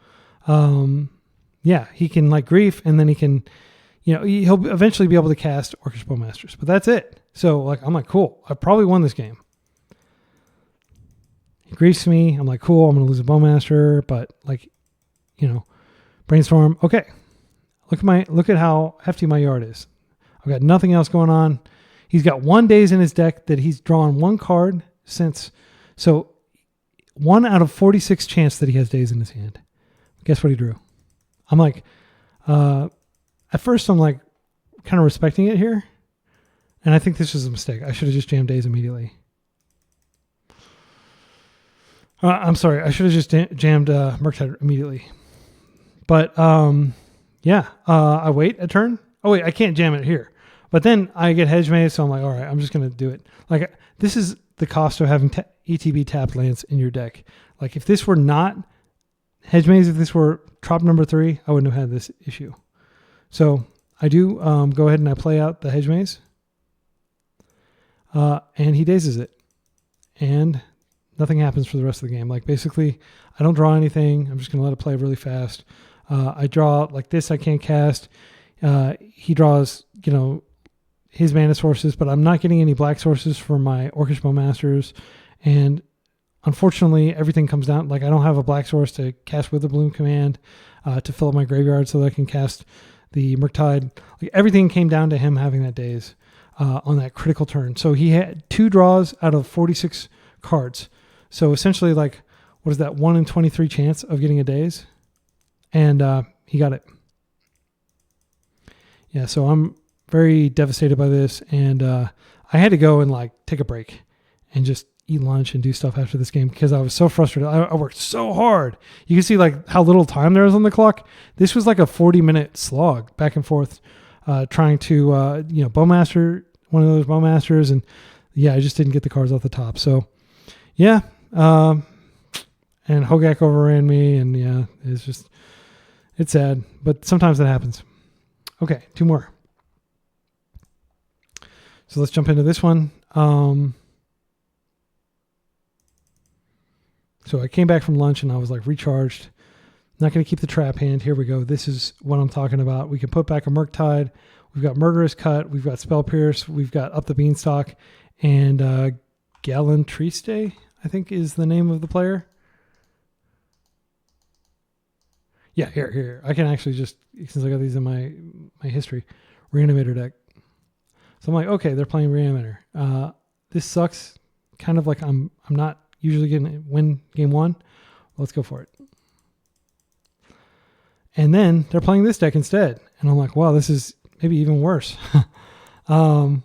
Speaker 1: Yeah, he can like Grief, and then he can, he'll eventually be able to cast Orcish Bowmasters, but that's it. So like, I'm like, cool. I probably won this game. He griefs me. I'm like, cool. I'm going to lose a Bowmaster, but like, brainstorm. Okay. Look at how hefty my yard is. I've got nothing else going on. He's got 1 days in his deck that he's drawn 1 card since. So 1 out of 46 chance that he has days in his hand. Guess what he drew? I'm like, at first I'm like kind of respecting it here. And I think this was a mistake. I should have just jammed days immediately. I'm sorry. I should have just jammed Murktide immediately. But I wait a turn. Oh wait, I can't jam it here. But then I get Hedge Maze, so I'm like, all right, I'm just going to do it. Like, this is the cost of having ETB tapped lands in your deck. Like, if this were not Hedge Maze, if this were trop number 3, I wouldn't have had this issue. So I do go ahead and I play out the Hedge Maze. And he dazes it. And nothing happens for the rest of the game. Like, basically, I don't draw anything. I'm just going to let it play really fast. I draw like this. I can't cast. He draws, his mana sources, but I'm not getting any black sources for my Orcish Bowmasters. And unfortunately, everything comes down. Like, I don't have a black source to cast Witherbloom command to fill up my graveyard so that I can cast the Murktide. Like, everything came down to him having that daze on that critical turn. So he had 2 draws out of 46 cards. So essentially, like, what is that? 1 in 23 chance of getting a daze, and he got it. Yeah, so I'm very devastated by this, and I had to go and like take a break and just eat lunch and do stuff after this game because I was so frustrated. I worked so hard. You can see like how little time there is on the clock. This was like a 40-minute slog back and forth, trying to Bowmaster one of those Bowmasters, and yeah, I just didn't get the cards off the top. So yeah, and Hogak overran me, and yeah, it's sad, but sometimes that happens. Okay, 2 more. So let's jump into this one. So I came back from lunch and I was like recharged. Not going to keep the trap hand. Here we go. This is what I'm talking about. We can put back a Murktide. We've got Murderous Cut. We've got Spell Pierce. We've got Up the Beanstalk. And Galantriste, I think is the name of the player. Yeah, here. I can actually just, since I got these in my history, Reanimator deck. So I'm like, okay, they're playing Reanimator. This sucks. Kind of like I'm not usually going to win game 1. Let's go for it. And then they're playing this deck instead. And I'm like, wow, this is maybe even worse. So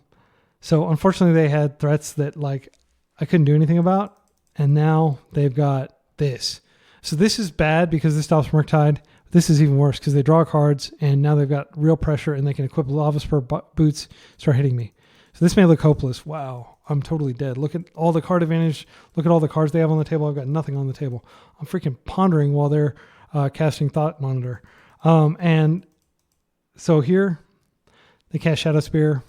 Speaker 1: unfortunately they had threats that like I couldn't do anything about. And now they've got this. So this is bad because this stops Murktide. This is even worse because they draw cards and now they've got real pressure and they can equip Lava Spur boots, start hitting me. So this may look hopeless. Wow, I'm totally dead. Look at all the card advantage. Look at all the cards they have on the table. I've got nothing on the table. I'm freaking pondering while they're casting Thought Monitor. And so here They cast Shadow Spear.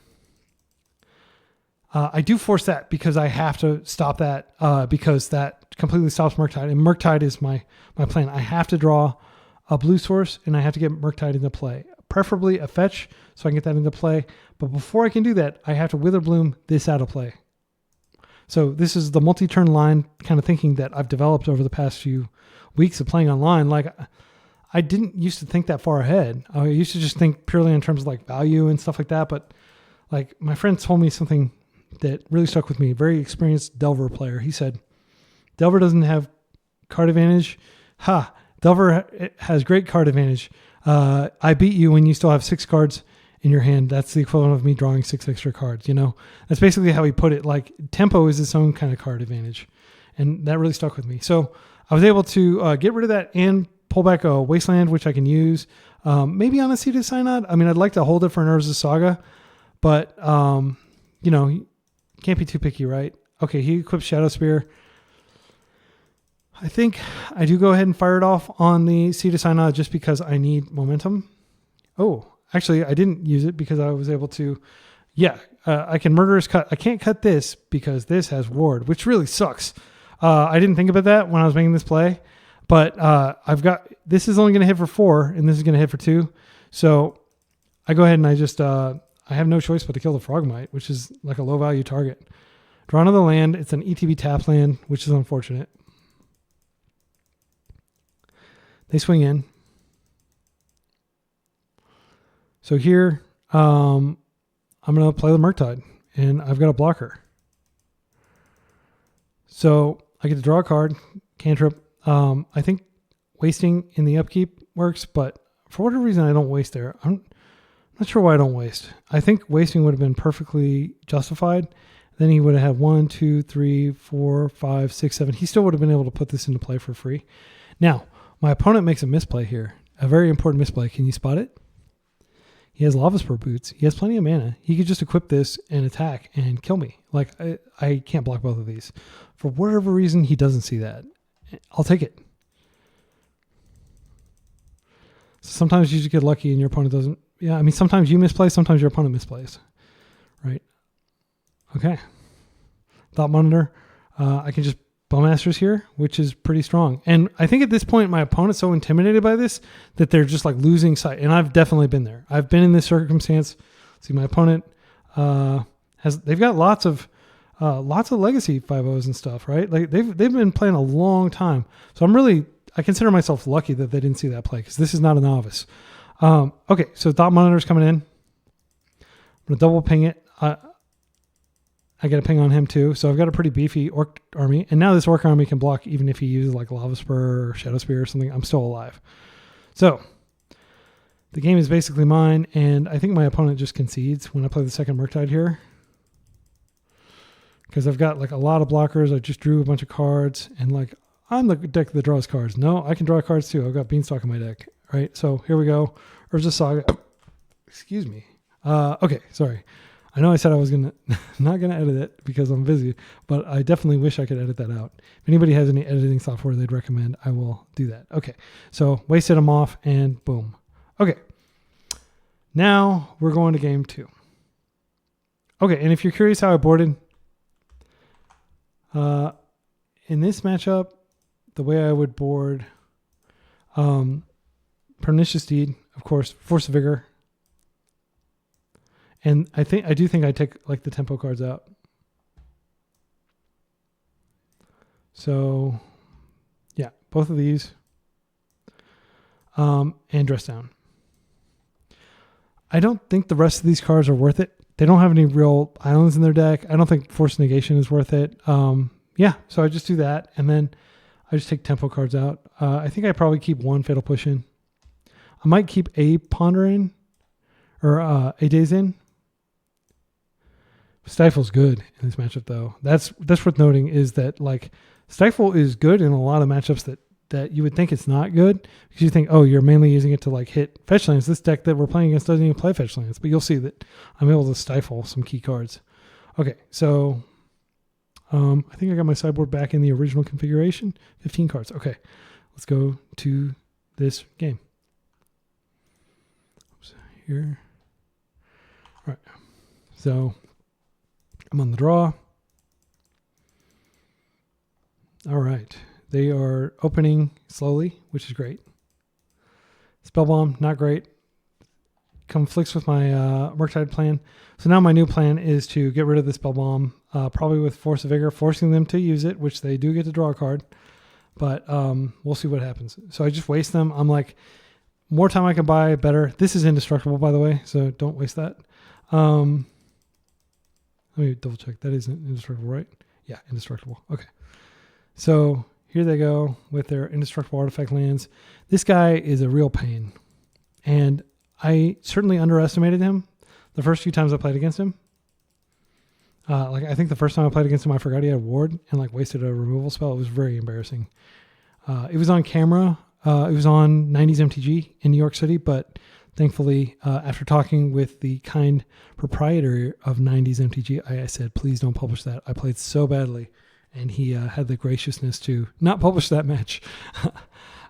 Speaker 1: I do force that because I have to stop that because that completely stops Murktide. And Murktide is my plan. I have to draw a blue source and I have to get Murktide into play. Preferably a fetch so I can get that into play. But before I can do that, I have to Witherbloom this out of play. So this is the multi-turn line kind of thinking that I've developed over the past few weeks of playing online. Like I didn't used to think that far ahead. I used to just think purely in terms of like value and stuff like that. But like my friend told me something that really stuck with me. A very experienced Delver player. He said, Delver doesn't have card advantage. Delver has great card advantage. I beat you when you still have 6 cards in your hand. That's the equivalent of me drawing 6 extra cards. You know, that's basically how he put it. Like tempo is its own kind of card advantage. And that really stuck with me. So I was able to get rid of that and pull back a Wasteland, which I can use. Maybe on a Seated Synod. I mean, I'd like to hold it for Nerves of Saga, but, you know, can't be too picky, right? Okay, he equips Shadow Spear. I think I do go ahead and fire it off on the Seated Synod just because I need momentum. Oh, actually, I didn't use it because I was able to... Yeah, I can Murderous Cut. I can't cut this because this has Ward, which really sucks. I didn't think about that when I was making this play, but I've got... This is only going to hit for 4, and this is going to hit for 2. So I go ahead and I just... I have no choice but to kill the Frogmite, which is like a low-value target. Draw another land. It's an ETB tap land, which is unfortunate. They swing in. So here, I'm going to play the Murktide, and I've got a blocker. So I get to draw a card, cantrip. I think wasting in the upkeep works, but for whatever reason, I don't waste there. I'm not sure why I don't waste. I think wasting would have been perfectly justified. Then he would have had 1, 2, 3, 4, 5, 6, 7. He still would have been able to put this into play for free. Now, my opponent makes a misplay here. A very important misplay. Can you spot it? He has Lava Spur Boots. He has plenty of mana. He could just equip this and attack and kill me. Like, I can't block both of these. For whatever reason, he doesn't see that. I'll take it. Sometimes you just get lucky and your opponent doesn't. Yeah, I mean, sometimes you misplay, sometimes your opponent misplays. Right? Okay. Thought Monitor. I can just Bowmasters here, which is pretty strong. And I think at this point, my opponent's so intimidated by this that they're just like losing sight. And I've definitely been there. I've been in this circumstance. See, my opponent they've got lots of legacy 5-0s and stuff, right? Like they've been playing a long time. So I consider myself lucky that they didn't see that play because this is not a novice. Okay, so Thought Monitor's coming in. I'm going to double ping it. I get a ping on him too. So I've got a pretty beefy Orc army. And now this Orc army can block even if he uses like Lava Spur or Shadow Spear or something. I'm still alive. So the game is basically mine. And I think my opponent just concedes when I play the second Murktide here. Because I've got like a lot of blockers. I just drew a bunch of cards. And like I'm the deck that draws cards. No, I can draw cards too. I've got Beanstalk in my deck. Right? So here we go. Herbs of Saga. Excuse me. Okay, sorry. I know I said I was not gonna edit it because I'm busy, but I definitely wish I could edit that out. If anybody has any editing software they'd recommend, I will do that. Okay, so wasted them off and boom. Okay, now we're going to game 2. Okay, and if you're curious how I boarded, in this matchup, the way I would board, Pernicious Deed, of course, Force of Vigor. And I do think I take like the tempo cards out. So yeah, both of these. And Dress Down. I don't think the rest of these cards are worth it. They don't have any real islands in their deck. I don't think Force Negation is worth it. Yeah, so I just do that. And then I just take tempo cards out. I think I probably keep 1 Fatal Push in. I might keep a Ponder in. Or a Daze in. Stifle's good in this matchup, though. That's worth noting is that like Stifle is good in a lot of matchups that you would think it's not good because you think, oh, you're mainly using it to like hit fetch lands. This deck that we're playing against doesn't even play fetch lands, but you'll see that I'm able to stifle some key cards. Okay, so I think I got my sideboard back in the original configuration. 15 cards. Okay, let's go to this game. Oops, here. All right. So I'm on the draw. All right. They are opening slowly, which is great. Spell Bomb, not great. Conflicts with my Murktide plan. So now my new plan is to get rid of the Spell Bomb, probably with Force of Vigor, forcing them to use it, which they do get to draw a card. But we'll see what happens. So I just waste them. I'm like, more time I can buy, better. This is indestructible, by the way, so don't waste that. Let me double check. That isn't indestructible, right? Yeah, indestructible. Okay. So here they go with their indestructible artifact lands. This guy is a real pain. And I certainly underestimated him the first few times I played against him. I think the first time I played against him, I forgot he had a ward and like wasted a removal spell. It was very embarrassing. It was on camera. It was on 90s MTG in New York City, but thankfully, after talking with the kind proprietor of 90s MTG, I said, please don't publish that. I played so badly. And he had the graciousness to not publish that match.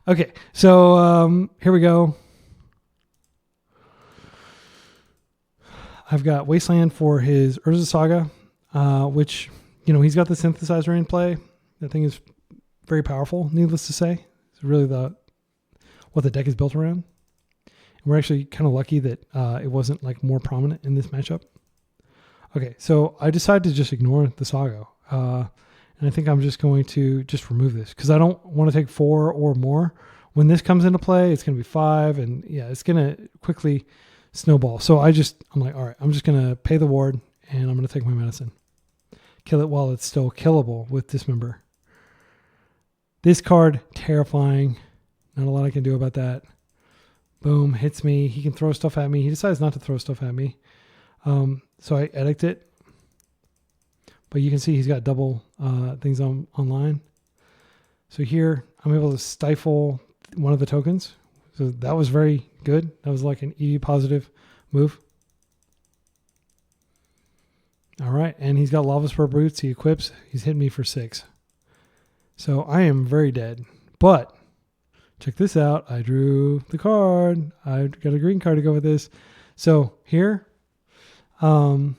Speaker 1: Okay, so here we go. I've got Wasteland for his Urza Saga, which, he's got the synthesizer in play. That thing is very powerful, needless to say. It's really what the deck is built around. And we're actually kind of lucky that it wasn't like more prominent in this matchup. Okay, so I decided to just ignore the Saga. And I think I'm just going to just remove this because I don't want to take 4 or more. When this comes into play, it's going to be 5. And yeah, it's going to quickly snowball. So I'm like, all right, I'm just going to pay the ward and I'm going to take my medicine. Kill it while it's still killable with Dismember. This card, terrifying. Not a lot I can do about that. Boom, hits me. He can throw stuff at me. He decides not to throw stuff at me. So I edict it. But you can see he's got double things online. So here, I'm able to stifle one of the tokens. So that was very good. That was like an EV positive move. All right, and he's got Lava Spur Boots. He equips. He's hit me for 6. So I am very dead. But check this out. I drew the card. I got a green card to go with this. So here, I'm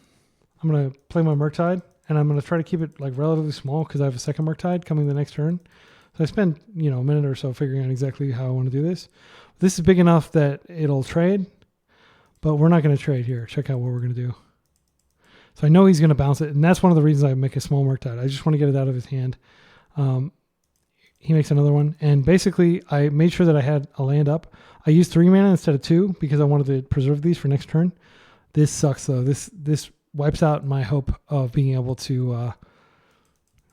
Speaker 1: going to play my Murktide. And I'm going to try to keep it like relatively small because I have a second Murktide coming the next turn. So I spend, a minute or so figuring out exactly how I want to do this. This is big enough that it'll trade, but we're not going to trade here. Check out what we're going to do. So I know he's going to bounce it, and that's one of the reasons I make a small Murktide. I just want to get it out of his hand. He makes another one, and basically I made sure that I had a land up. I used 3 mana instead of 2 because I wanted to preserve these for next turn. This sucks though. This wipes out my hope of being able to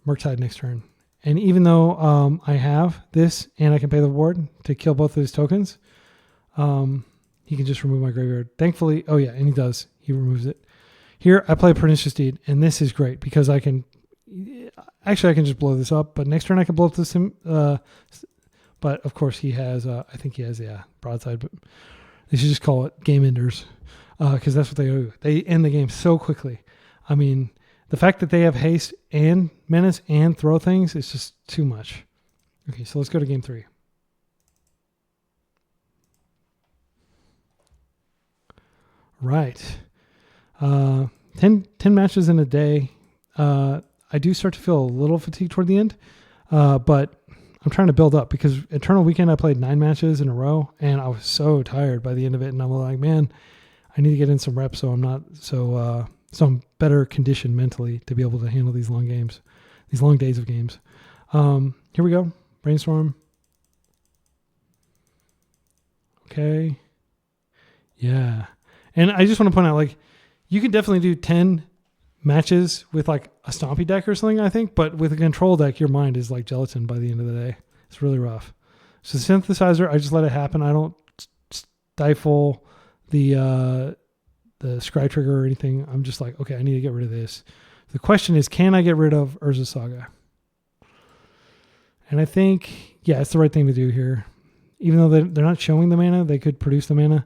Speaker 1: Murktide next turn. And even though I have this and I can pay the ward to kill both of his tokens, he can just remove my graveyard. Thankfully, oh yeah, and he does. He removes it. Here, I play Pernicious Deed, and this is great because I can just blow this up, but next turn I can blow up this. But of course he has, I think he has, broadside, but they should just call it game enders. Because that's what they do. They end the game so quickly. I mean, the fact that they have haste and menace and throw things is just too much. Okay, so let's go to game 3. Right. 10 matches in a day. I do start to feel a little fatigued toward the end, but I'm trying to build up because Eternal Weekend I played 9 matches in a row, and I was so tired by the end of it, and I'm like, man, I need to get in some reps so I'm not so I'm better conditioned mentally to be able to handle these long games, these long days of games. Here we go. Brainstorm. Okay. Yeah. And I just want to point out, like, you can definitely do 10 matches with like a Stompy deck or something, I think, but with a control deck, your mind is like gelatin by the end of the day. It's really rough. So synthesizer, I just let it happen. I don't stifle the scry trigger or anything. I'm just like, okay, I need to get rid of this. The question is, can I get rid of Urza Saga? And I think, yeah, it's the right thing to do here. Even though they're not showing the mana, they could produce the mana.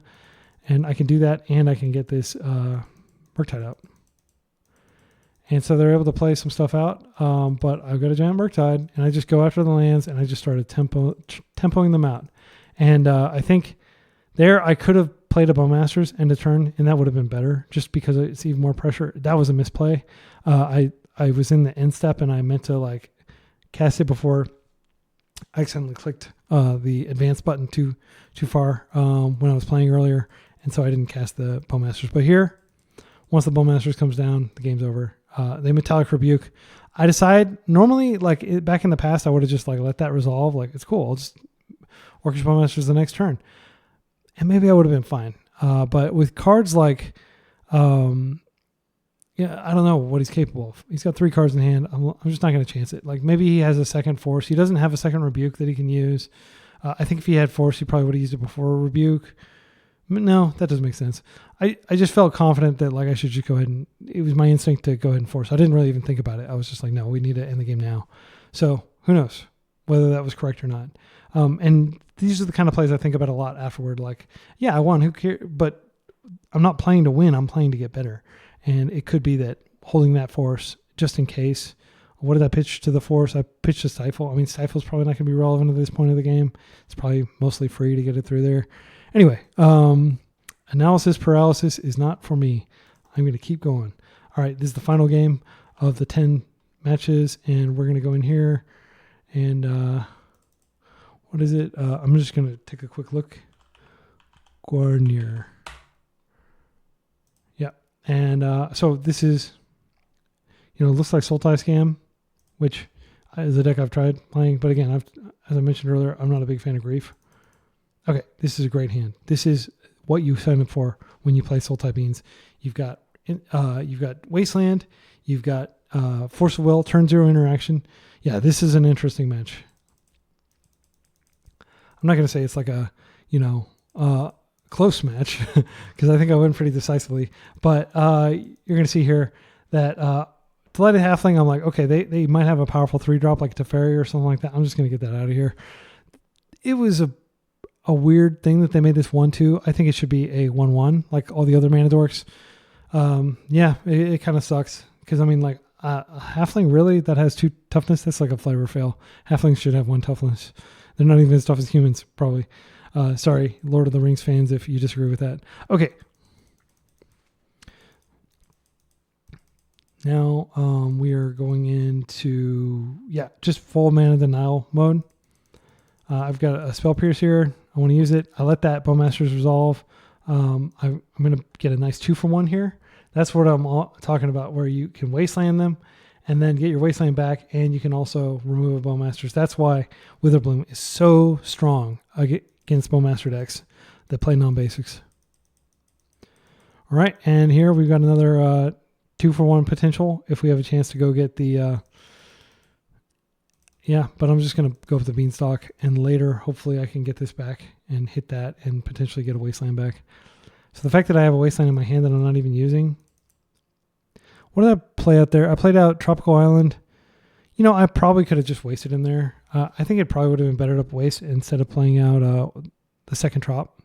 Speaker 1: And I can do that, and I can get this Murktide out. And so they're able to play some stuff out. But I've got a giant Murktide, and I just go after the lands, and I just started tempoing them out. And I think There, I could have played a Bowmasters end of turn, and that would have been better, just because it's even more pressure. That was a misplay. I was in the end step, and I meant to like cast it before I accidentally clicked the advance button too far when I was playing earlier, and so I didn't cast the Bowmasters. But here, once the Bowmasters comes down, the game's over. The Metallic Rebuke. I decide normally, like back in the past, I would have just like let that resolve. Like it's cool. I'll just Orcish Bowmasters the next turn. And maybe I would have been fine. But with cards like, I don't know what he's capable of. He's got 3 cards in hand. I'm just not going to chance it. Like maybe he has a second Force. He doesn't have a second Rebuke that he can use. I think if he had Force, he probably would have used it before a Rebuke. No, that doesn't make sense. I just felt confident that like I should just go ahead and, it was my instinct to go ahead and Force. I didn't really even think about it. I was just like, no, we need to end the game now. So who knows whether that was correct or not. And these are the kind of plays I think about a lot afterward. Like, yeah, I won. Who cares? But I'm not playing to win. I'm playing to get better. And it could be that holding that Force just in case. What did I pitch to the Force? I pitched a Stifle. I mean, Stifle's probably not going to be relevant at this point of the game. It's probably mostly free to get it through there. Anyway, analysis paralysis is not for me. I'm going to keep going. All right, this is the final game of the 10 matches, and we're going to go in here and what is it? I'm just going to take a quick look. Guarnier. Yeah. And so this is, looks like Sultai Scam, which is a deck I've tried playing. But again, as I mentioned earlier, I'm not a big fan of Grief. Okay, this is a great hand. This is what you sign up for when you play Sultai Beans. You've got Wasteland. You've got Force of Will, turn 0 interaction. Yeah, this is an interesting match. I'm not going to say it's like a, close match because I think I win pretty decisively. But you're going to see here that Delighted Halfling, I'm like, okay, they might have a powerful 3-drop like Teferi or something like that. I'm just going to get that out of here. It was a weird thing that they made this 1-2. I think it should be a 1-1 like all the other mana dorks. It kind of sucks because, I mean, like a Halfling really that has 2 toughness, that's like a flavor fail. Halflings should have 1 toughness. They're not even as tough as humans, probably. Sorry, Lord of the Rings fans, if you disagree with that. Okay. Now we are going into, just full mana denial mode. I've got a Spell Pierce here. I want to use it. I let that Bowmasters resolve. I'm going to get a nice 2-for-1 here. That's what I'm talking about, where you can Wasteland them and then get your Wasteland back, and you can also remove a Bowmasters. That's why Witherbloom is so strong against Bowmaster decks that play non-basics. All right, and here we've got another 2-for-1 potential if we have a chance to go get the... but I'm just going to go with the Beanstalk, and later, hopefully I can get this back and hit that and potentially get a Wasteland back. So the fact that I have a Wasteland in my hand that I'm not even using... What did I play out there? I played out Tropical Island. I probably could have just wasted in there. I think it probably would have been better to waste instead of playing out the second Trop.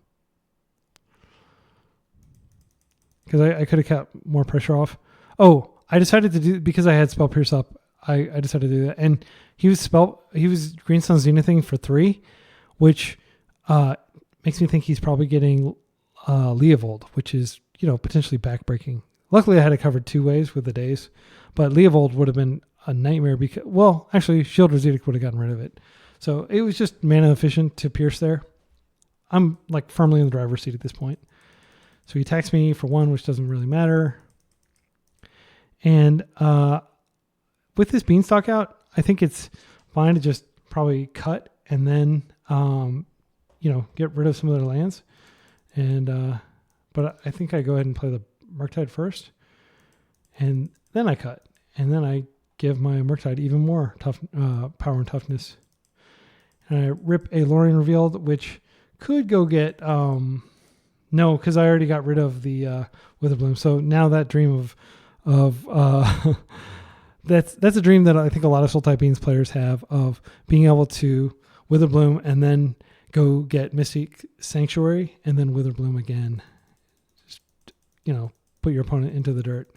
Speaker 1: Because I could have kept more pressure off. Oh, I decided to do, because I had Spell Pierce up, I decided to do that. And he was Greenstone Zenithing for 3, which makes me think he's probably getting Leovold, which is, potentially backbreaking. Luckily, I had it covered 2 ways with the days, but Leovold would have been a nightmare because, well, actually, Shield Residic would have gotten rid of it. So it was just mana efficient to pierce there. I'm like firmly in the driver's seat at this point. So he attacks me for 1, which doesn't really matter. And with this Beanstalk out, I think it's fine to just probably cut and then, get rid of some of their lands. And but I think I go ahead and play the Murktide first, and then I cut, and then I give my Murktide even more power and toughness. And I rip a Lorien Revealed, which could go get no, because I already got rid of the Witherbloom. So now that dream of that's a dream that I think a lot of Sultai Beans players have, of being able to Witherbloom and then go get Mystic Sanctuary and then Witherbloom again. Just, put your opponent into the dirt.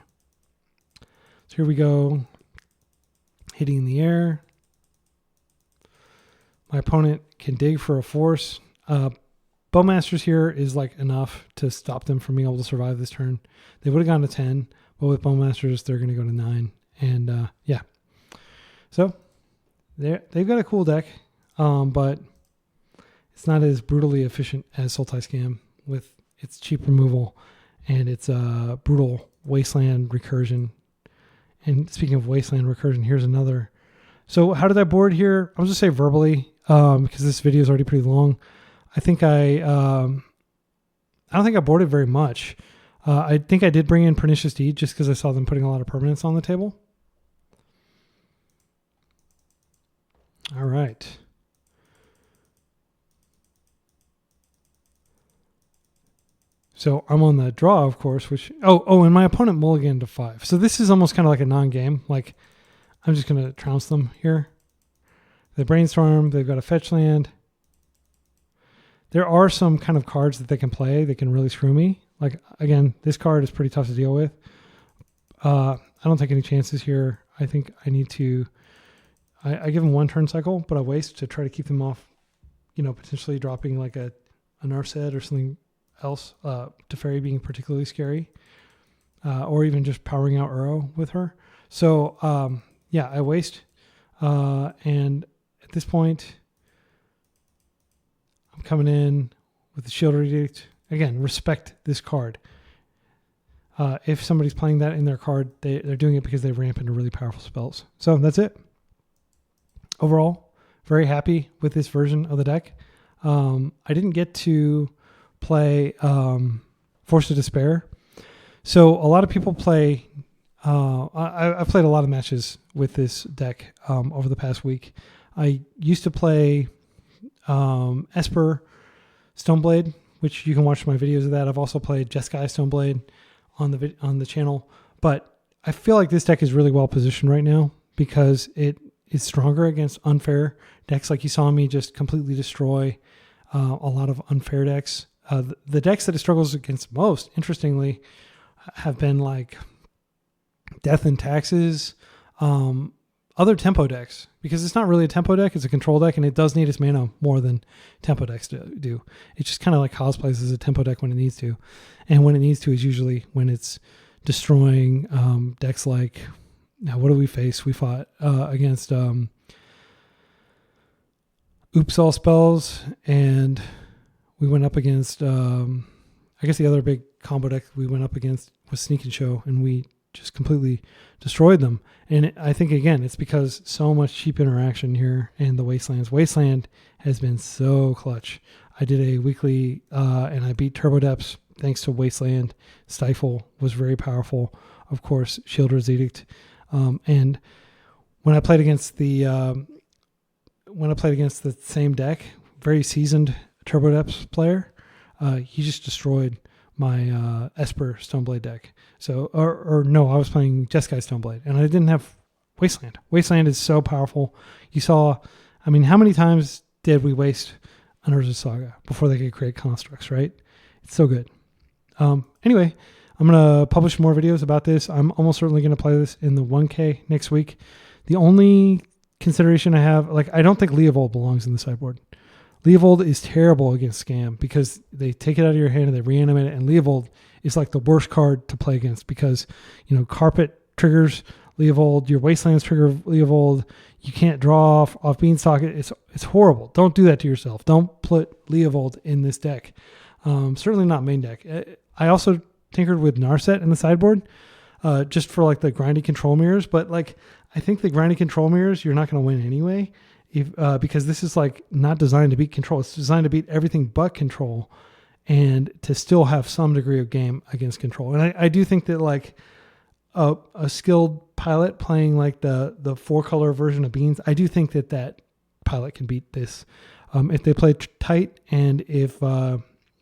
Speaker 1: So here we go. Hitting in the air. My opponent can dig for a Force, but Bowmasters here is like enough to stop them from being able to survive this turn. They would have gone to 10, but with Bowmasters, they're going to go to 9. And yeah. So they've got a cool deck, but it's not as brutally efficient as Sultai Scam with its cheap removal and its brutal Wasteland recursion. And speaking of Wasteland recursion, here's another. So how did I board here? I'll just say verbally, because this video is already pretty long. I think I don't think I boarded very much. I think I did bring in Pernicious Deed just because I saw them putting a lot of permanents on the table. All right. So I'm on the draw, of course, which, and my opponent mulliganed to 5. So this is almost kind of like a non-game. Like, I'm just going to trounce them here. They brainstorm. They've got a fetch land. There are some kind of cards that they can play that can really screw me. Like, again, this card is pretty tough to deal with. I don't take any chances here. I think I need to... I give them 1 turn cycle, but I waste to try to keep them off, potentially dropping like a Narset or something else, Teferi being particularly scary, or even just powering out Uro with her. So, yeah, I waste. And at this point, I'm coming in with the Shield Edict. Again, respect this card. If somebody's playing that in their card, they're doing it because they ramp into really powerful spells. So that's it. Overall, very happy with this version of the deck. I didn't get to play Force of Despair. So a lot of people play... I've played a lot of matches with this deck over the past week. I used to play Esper Stoneblade, which you can watch my videos of that. I've also played Jeskai Stoneblade on the channel. But I feel like this deck is really well positioned right now because it is stronger against unfair decks. Like you saw me just completely destroy a lot of unfair decks. The decks that it struggles against most, interestingly, have been like Death and Taxes, other tempo decks, because it's not really a tempo deck, it's a control deck, and it does need its mana more than tempo decks do. It just kind of like cosplays as a tempo deck when it needs to. And when it needs to is usually when it's destroying decks like, now what do we face? We fought against Oops All Spells, and we went up against, I guess the other big combo deck we went up against was Sneak and Show, and we just completely destroyed them. And I think, again, it's because so much cheap interaction here in the Wastelands. Wasteland has been so clutch. I did a weekly, and I beat Turbo Depths thanks to Wasteland. Stifle was very powerful. Of course, Shielder's Edict. And when I played against the same deck, very seasoned Turbo Depths player, he just destroyed my Esper Stoneblade deck. So, or no, I was playing Jeskai Stoneblade, and I didn't have Wasteland. Wasteland is so powerful. You saw, I mean, how many times did we waste an Urza's Saga before they could create constructs, right? It's so good. Anyway, I'm going to publish more videos about this. I'm almost certainly going to play this in the 1K next week. The only consideration I have, like, I don't think Leovold belongs in the sideboard. Leovold is terrible against Scam because they take it out of your hand and they reanimate it, and Leovold is like the worst card to play against because, Carpet triggers Leovold, your Wastelands trigger Leovold, you can't draw off Beanstalk. It's horrible. Don't do that to yourself. Don't put Leovold in this deck. Certainly not main deck. I also tinkered with Narset in the sideboard just for like the grindy control mirrors, but like I think the grindy control mirrors you're not going to win anyway. Because this is like not designed to beat control. It's designed to beat everything but control and to still have some degree of game against control. And I do think that like a skilled pilot playing like the 4-color version of Beans, I do think that pilot can beat this if they play tight, and if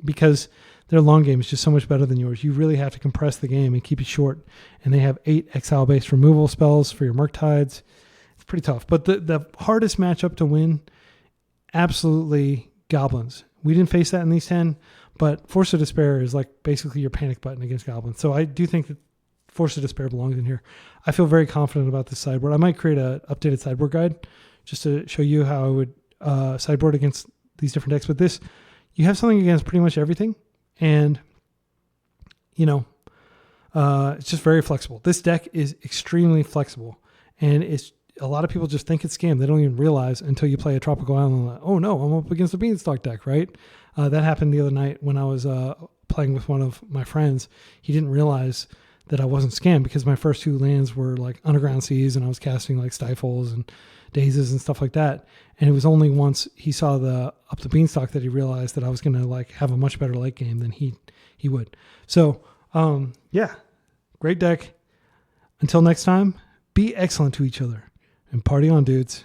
Speaker 1: because their long game is just so much better than yours. You really have to compress the game and keep it short. And they have 8 exile-based removal spells for your Murktides. Pretty tough, but the hardest matchup to win, absolutely Goblins. We didn't face that in these 10, but Force of Despair is like basically your panic button against Goblins. So I do think that Force of Despair belongs in here. I feel very confident about this sideboard. I might create an updated sideboard guide just to show you how I would sideboard against these different decks. But this, you have something against pretty much everything. And, it's just very flexible. This deck is extremely flexible. And it's a lot of people just think it's scam. They don't even realize until you play a Tropical Island. Like, oh no, I'm up against a Beanstalk deck, right? That happened the other night when I was playing with one of my friends. He didn't realize that I wasn't scammed because my first 2 lands were like Underground Seas, and I was casting like Stifles and Dazes and stuff like that. And it was only once he saw up the Beanstalk that he realized that I was going to like have a much better late game than he would. So yeah, great deck. Until next time, be excellent to each other and party on, dudes.